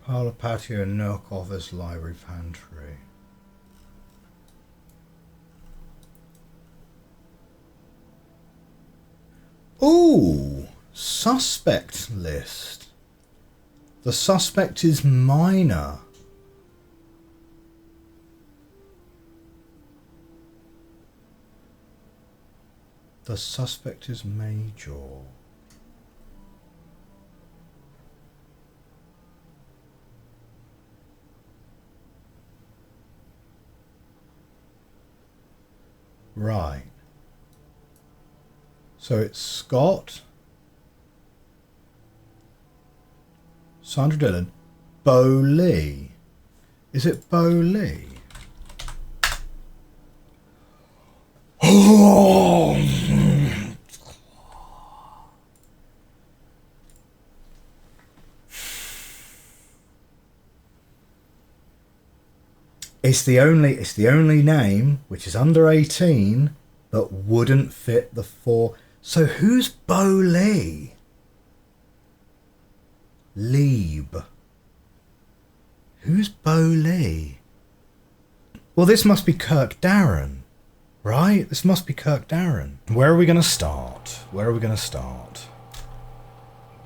S1: Parlour, patio, nook, office, library, pantry. Ooh, suspect list. The suspect is minor. The suspect is major. Right. So it's Scott, Sandra Dillon, Bo Lee. Is it Bo Lee? Oh! It's the only name which is under 18 but wouldn't fit the 4. So who's Bo Lee? Lieb. Who's Bo Lee? Well, this must be Kirk Darren, right? This must be Kirk Darren. Where are we going to start? Where are we going to start?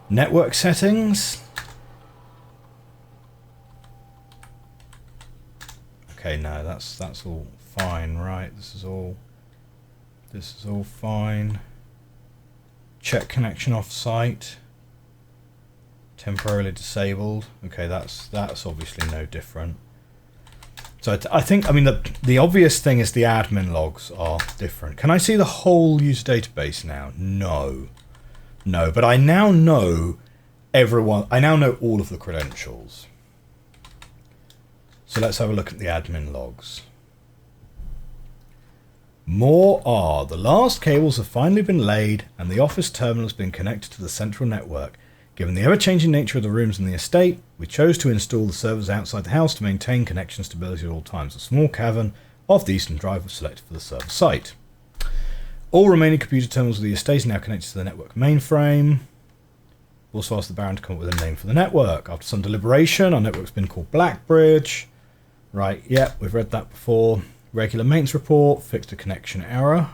S1: Network settings. Okay, no, that's all fine, right? This is all This is all fine. Check connection off site. Temporarily disabled. Okay, that's obviously no different. So I think, I mean, the obvious thing is the admin logs are different. Can I see the whole user database now? No. No, but I now know everyone. I now know all of the credentials. So let's have a look at the admin logs. More are. The last cables have finally been laid and the office terminal has been connected to the central network. Given the ever-changing nature of the rooms in the estate, we chose to install the servers outside the house to maintain connection stability at all times. A small cavern off the eastern drive was selected for the server site. All remaining computer terminals of the estate are now connected to the network mainframe. Also asked the Baron to come up with a name for the network. After some deliberation, our network's been called Blackbridge. Right, yeah, we've read that before. Regular maintenance report, fixed a connection error.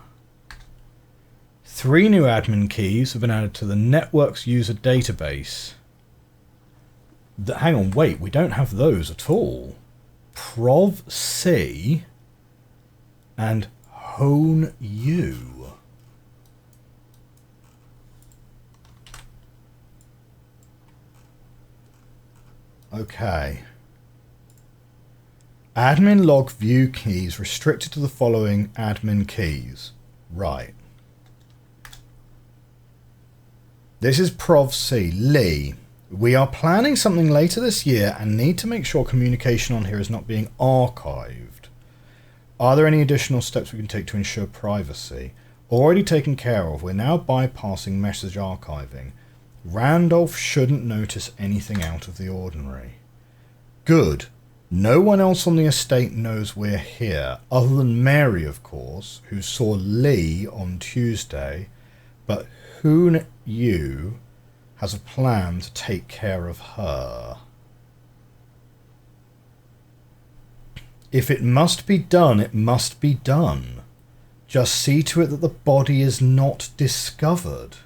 S1: 3 new admin keys have been added to the network's user database. Hang on, wait, we don't have those at all. Prov C and Hone U. Okay. Admin log view keys restricted to the following admin keys. Right. This is Prov C. Lee. We are planning something later this year and need to make sure communication on here is not being archived. Are there any additional steps we can take to ensure privacy? Already taken care of. We're now bypassing message archiving. Randolph shouldn't notice anything out of the ordinary. Good. No one else on the estate knows we're here, other than Mary, of course, who saw Lee on Tuesday, but Hoon Yu has a plan to take care of her. If it must be done, it must be done. Just see to it that the body is not discovered.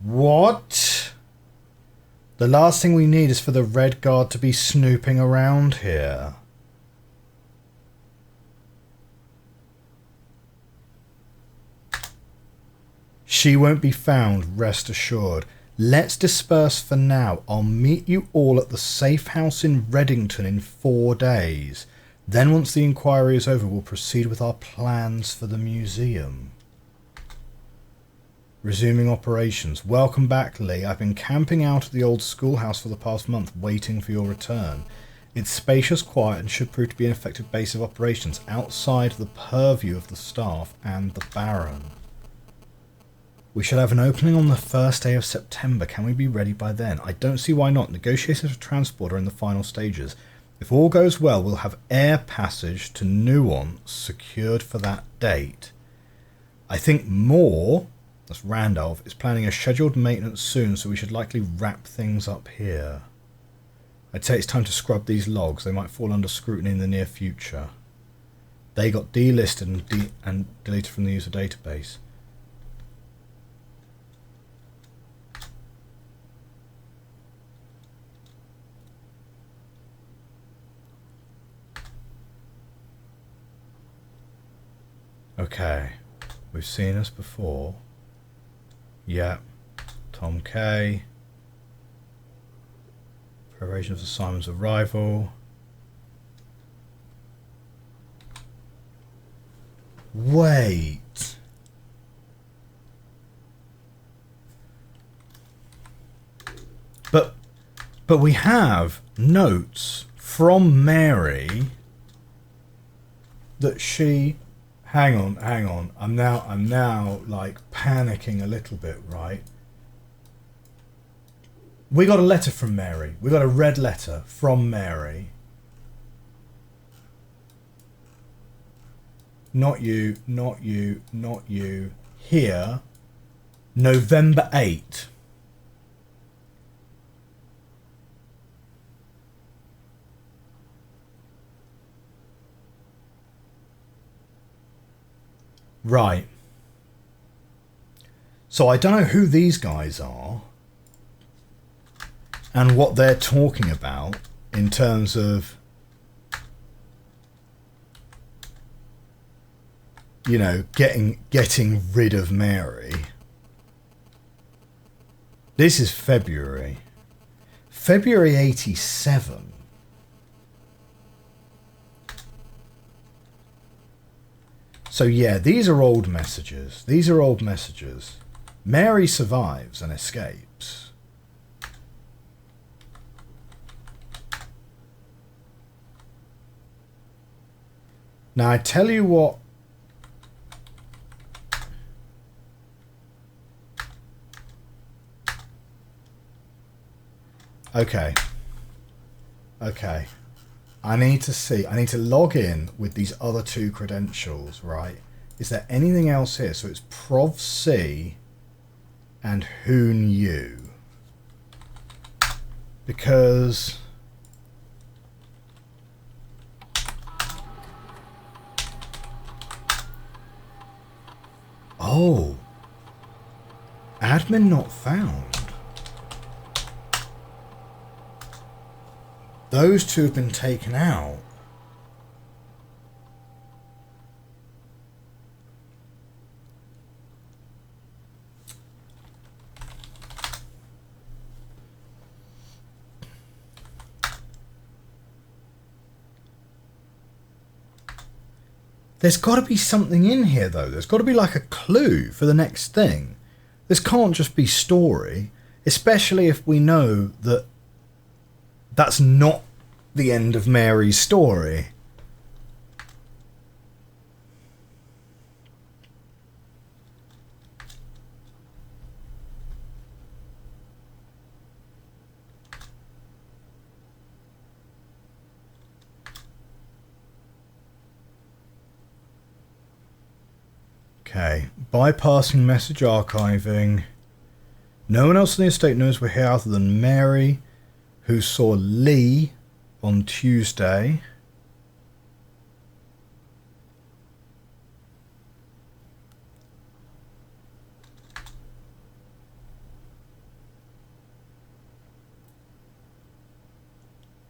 S1: What? The last thing we need is for the Red Guard to be snooping around here. She won't be found, rest assured. Let's disperse for now. I'll meet you all at the safe house in Reddington in 4 days. Then once the inquiry is over, we'll proceed with our plans for the museum. Resuming operations. Welcome back, Lee. I've been camping out at the old schoolhouse for the past month, waiting for your return. It's spacious, quiet, and should prove to be an effective base of operations outside the purview of the staff and the Baron. We should have an opening on the first day of September. Can we be ready by then? I don't see why not. Negotiations for transport are in the final stages. If all goes well, we'll have air passage to Nuance secured for that date. I think Moore, that's Randolph, is planning a scheduled maintenance soon, so we should likely wrap things up here. I'd say it's time to scrub these logs. They might fall under scrutiny in the near future. They got delisted and deleted from the user database. Okay, we've seen us before. Yep, Tom K. Preparation for Simon's arrival. Wait. But we have notes from Mary that she... Hang on. I'm now like panicking a little bit, right? We got a letter from Mary. We got a red letter from Mary. Not you. Here, November 8. Right. So I don't know who these guys are and what they're talking about in terms of you know, getting rid of Mary. This is February. February 87. So yeah, these are old messages. These are old messages. Mary survives and escapes. Now I tell you what. Okay. Okay. I need to log in with these other two credentials, right? Is there anything else here? So it's Prov C and Hoon U. Because oh, admin not found. Those two have been taken out. There's got to be something in here, though. There's got to be like a clue for the next thing. This can't just be story, especially if we know that that's not the end of Mary's story. Okay, bypassing message archiving. No one else on the estate knows we're here other than Mary, who saw Lee on Tuesday.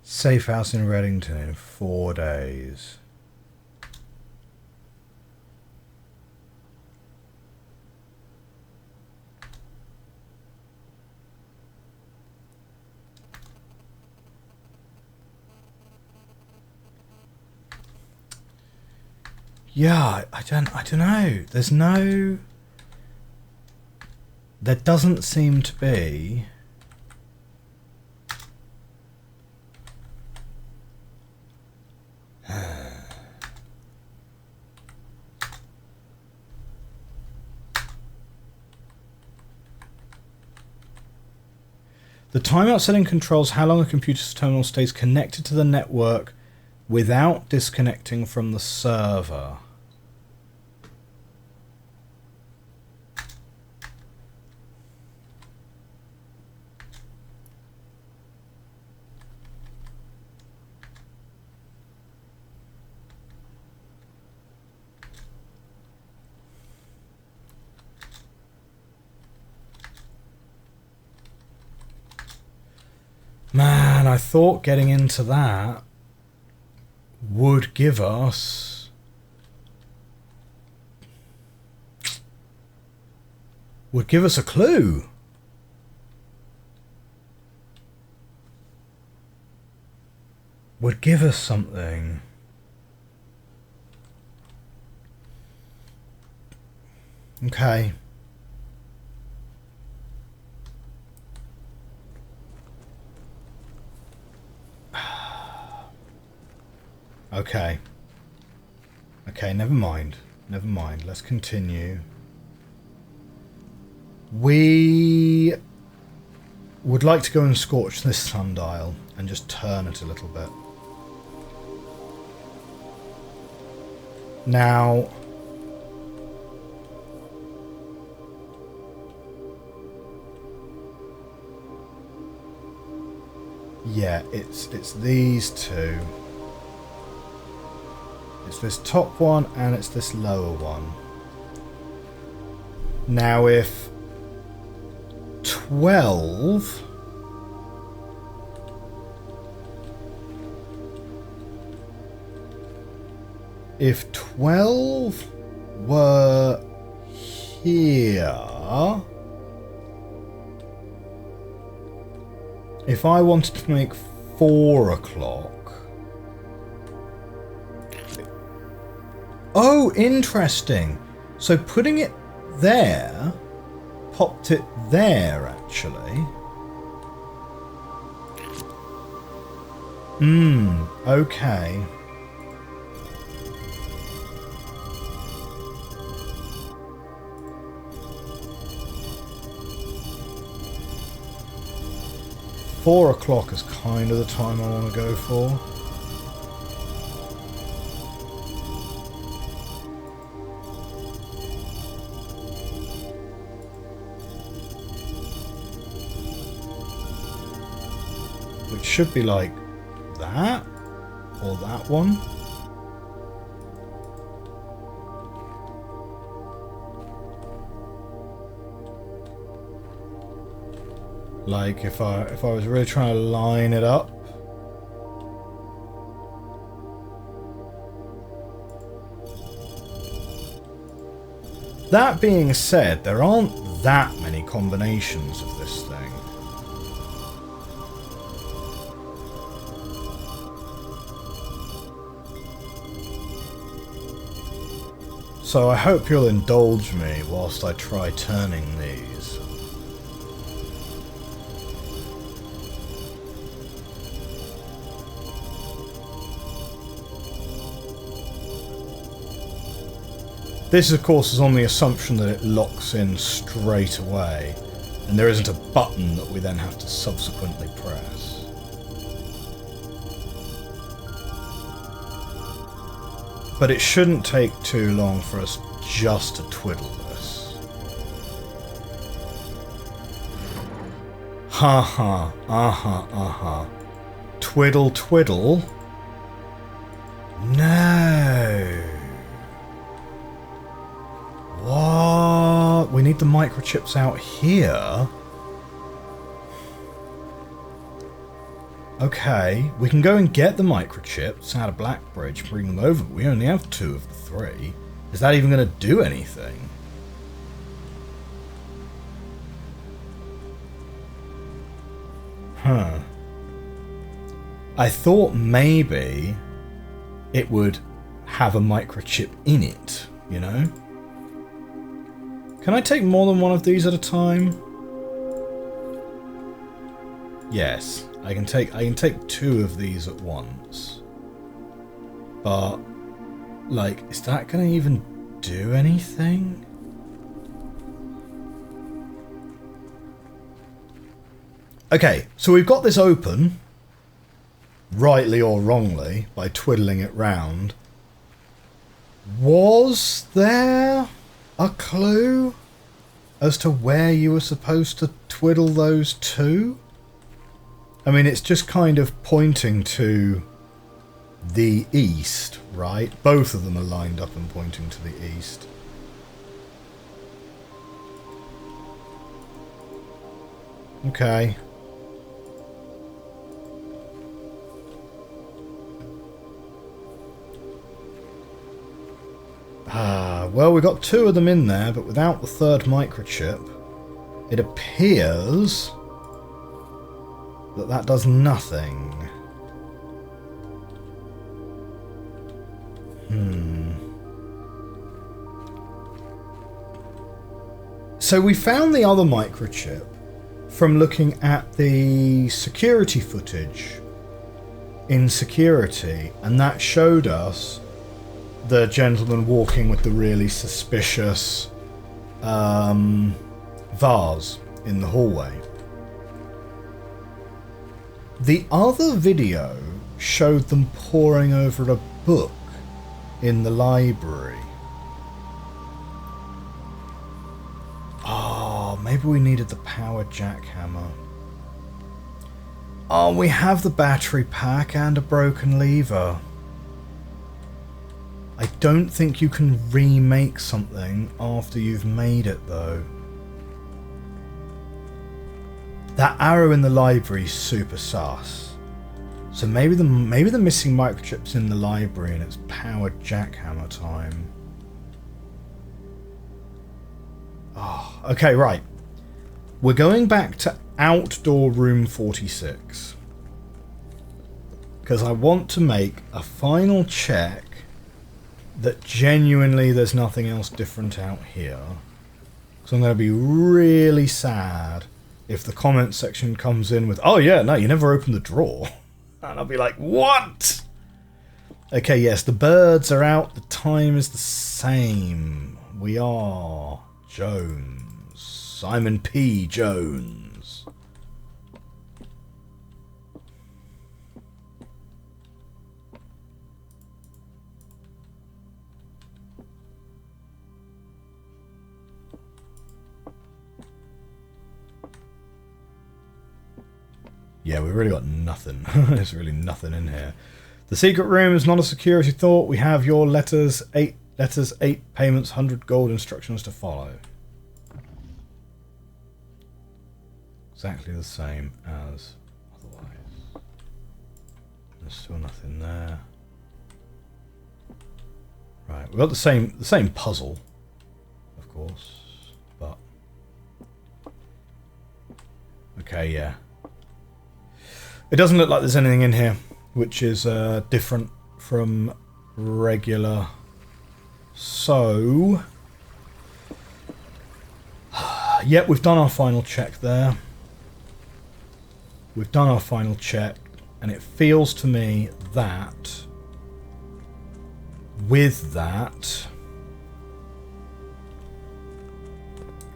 S1: Safe house in Reddington in 4 days. Yeah, I don't know. There doesn't seem to be. The timeout setting controls how long a computer's terminal stays connected to the network without disconnecting from the server. Man, I thought getting into that would give us a clue. Would give us something. Okay. Okay. Okay, never mind. Never mind. Let's continue. We would like to go and scorch this sundial and just turn it a little bit. Now, yeah, it's these two. It's this top one and it's this lower one. Now if 12 if 12 were here, if I wanted to make 4 o'clock... Oh, interesting. So putting it there popped it there, actually. Okay. Four o'clock is kind of the time I want to go for. Which should be like that, or that one. Like if I was really trying to line it up. That being said, there aren't that many combinations of this thing. So I hope you'll indulge me whilst I try turning these. This, of course, is on the assumption that it locks in straight away, and there isn't a button that we then have to subsequently press. But it shouldn't take too long for us just to twiddle this. Ha ha, aha, aha. Twiddle, twiddle. No. What? We need the microchips out here? Okay, we can go and get the microchips out of Blackbridge, bring them over, but we only have 2 of the 3. Is that even going to do anything? Huh. I thought maybe it would have a microchip in it, you know? Can I take more than one of these at a time? Yes, I can take 2 of these at once. But like, is that going to even do anything? Okay, so we've got this open, rightly or wrongly, by twiddling it round. Was there a clue as to where you were supposed to twiddle those to? I mean, it's just kind of pointing to the east, right? Both of them are lined up and pointing to the east. Okay. Well, we got 2 of them in there, but without the 3rd microchip, it appears that that does nothing. So we found the other microchip from looking at the security footage in security, and that showed us the gentleman walking with the really suspicious vase in the hallway. The other video showed them poring over a book in the library. Oh, maybe we needed the power jackhammer. Oh, we have the battery pack and a broken lever. I don't think you can remake something after you've made it, though. That arrow in the library is super sus. So maybe the missing microchip's in the library and it's powered jackhammer time. Oh, okay, right. We're going back to outdoor room 46. Because I want to make a final check that genuinely there's nothing else different out here. So I'm going to be really sad if the comment section comes in with, oh yeah, no, you never opened the drawer. And I'll be like, what? Okay, yes, the birds are out. The time is the same. We are Jones. Simon P. Jones. Yeah, we really got nothing. There's really nothing in here. The secret room is not as secure as you thought. We have your letters, 8 payments, 100 gold instructions to follow. Exactly the same as otherwise. There's still nothing there. Right, we've got the same puzzle, of course, but okay, yeah. It doesn't look like there's anything in here which is different from regular. So, yep, we've done our final check there. We've done our final check, and it feels to me that with that,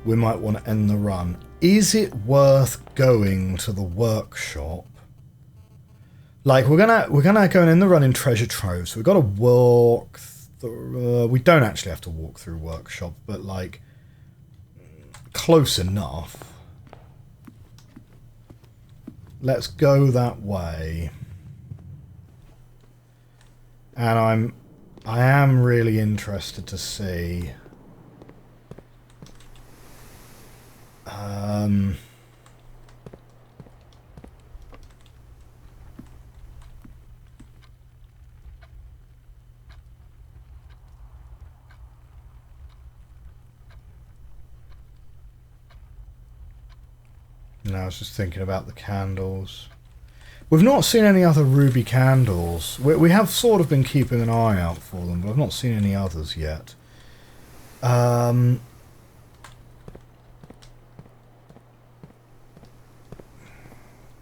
S1: we might want to end the run. Is it worth going to the workshop? Like, we're gonna go and end the run in treasure troves. So we've got to walk through, we don't actually have to walk through workshop, but like close enough. Let's go that way. And I am really interested to see I was just thinking about the candles. We've not seen any other ruby candles. We have sort of been keeping an eye out for them, but I've not seen any others yet. Yeah,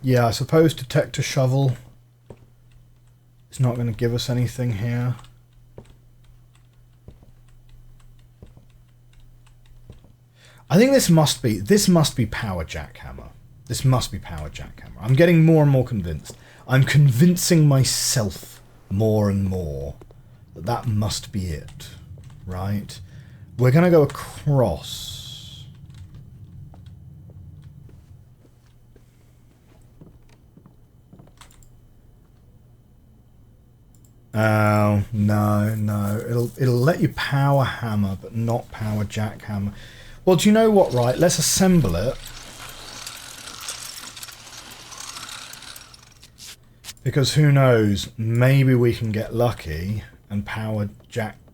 S1: I suppose detect a shovel is not going to give us anything here. I think this must be power jackhammer. This must be power jackhammer. I'm getting more and more convinced. I'm convincing myself more and more that that must be it, right? We're going to go across. Oh, no. It'll let you power hammer, but not power jackhammer. Well, do you know what, right? Let's assemble it. Because who knows, maybe we can get lucky and power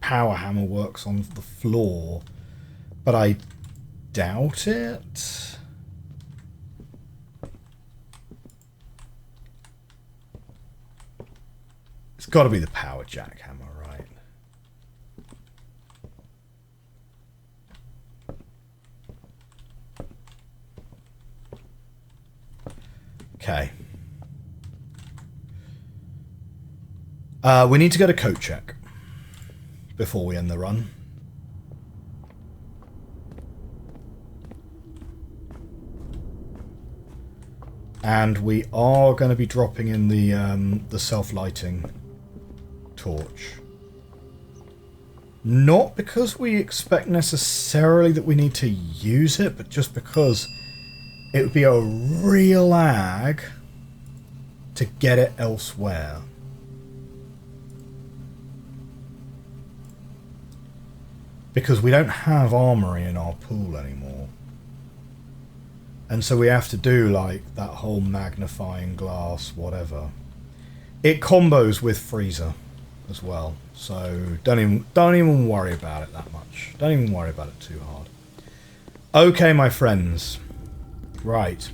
S1: hammer works on the floor. But I doubt it. It's got to be the power jackhammer, right? Okay. We need to get a coat check before we end the run. And we are going to be dropping in the self-lighting torch. Not because we expect necessarily that we need to use it, but just because it would be a real lag to get it elsewhere. Because we don't have armory in our pool anymore. And so we have to do like that whole magnifying glass, whatever. It combos with freezer as well. So don't even worry about it that much. Don't even worry about it too hard. Okay, my friends. Right.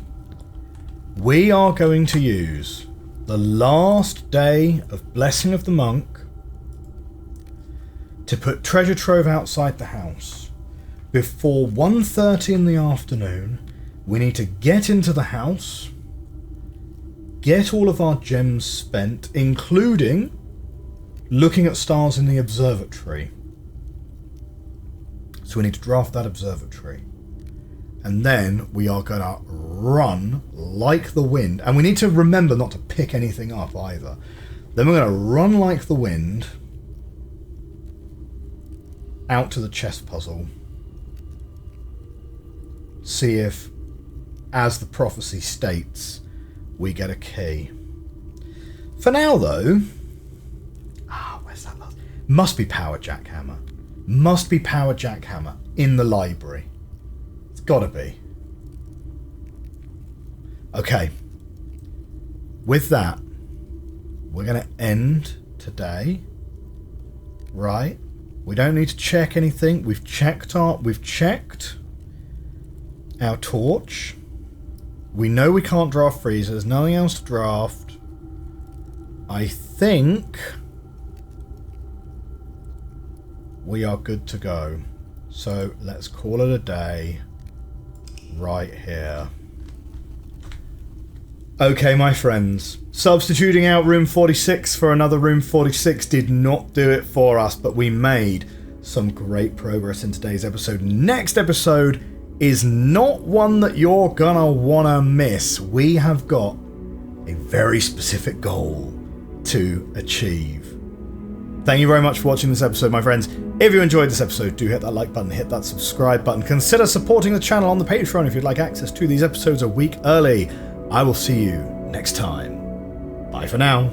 S1: We are going to use the last day of Blessing of the Monk to put treasure trove outside the house. Before 1:30 in the afternoon, we need to get into the house, get all of our gems spent, including looking at stars in the observatory. So we need to draft that observatory. And then we are going to run like the wind. And we need to remember not to pick anything up either. Then we're going to run like the wind out to the chess puzzle. See if, as the prophecy states, we get a key. For now, though... where's that last? Must be power jackhammer. Must be power jackhammer in the library. It's gotta be. Okay. With that, we're going to end today. Right. We don't need to check anything. We've checked our torch. We know we can't draft freezers. Nothing else to draft. I think we are good to go. So let's call it a day right here. Okay, my friends. Substituting out room 46 for another room 46 did not do it for us, but we made some great progress in today's episode. Next episode is not one that you're gonna wanna miss. We have got a very specific goal to achieve. Thank you very much for watching this episode, my friends. If you enjoyed this episode, do hit that like button, hit that subscribe button. Consider supporting the channel on the Patreon if you'd like access to these episodes a week early. I will see you next time. Bye for now.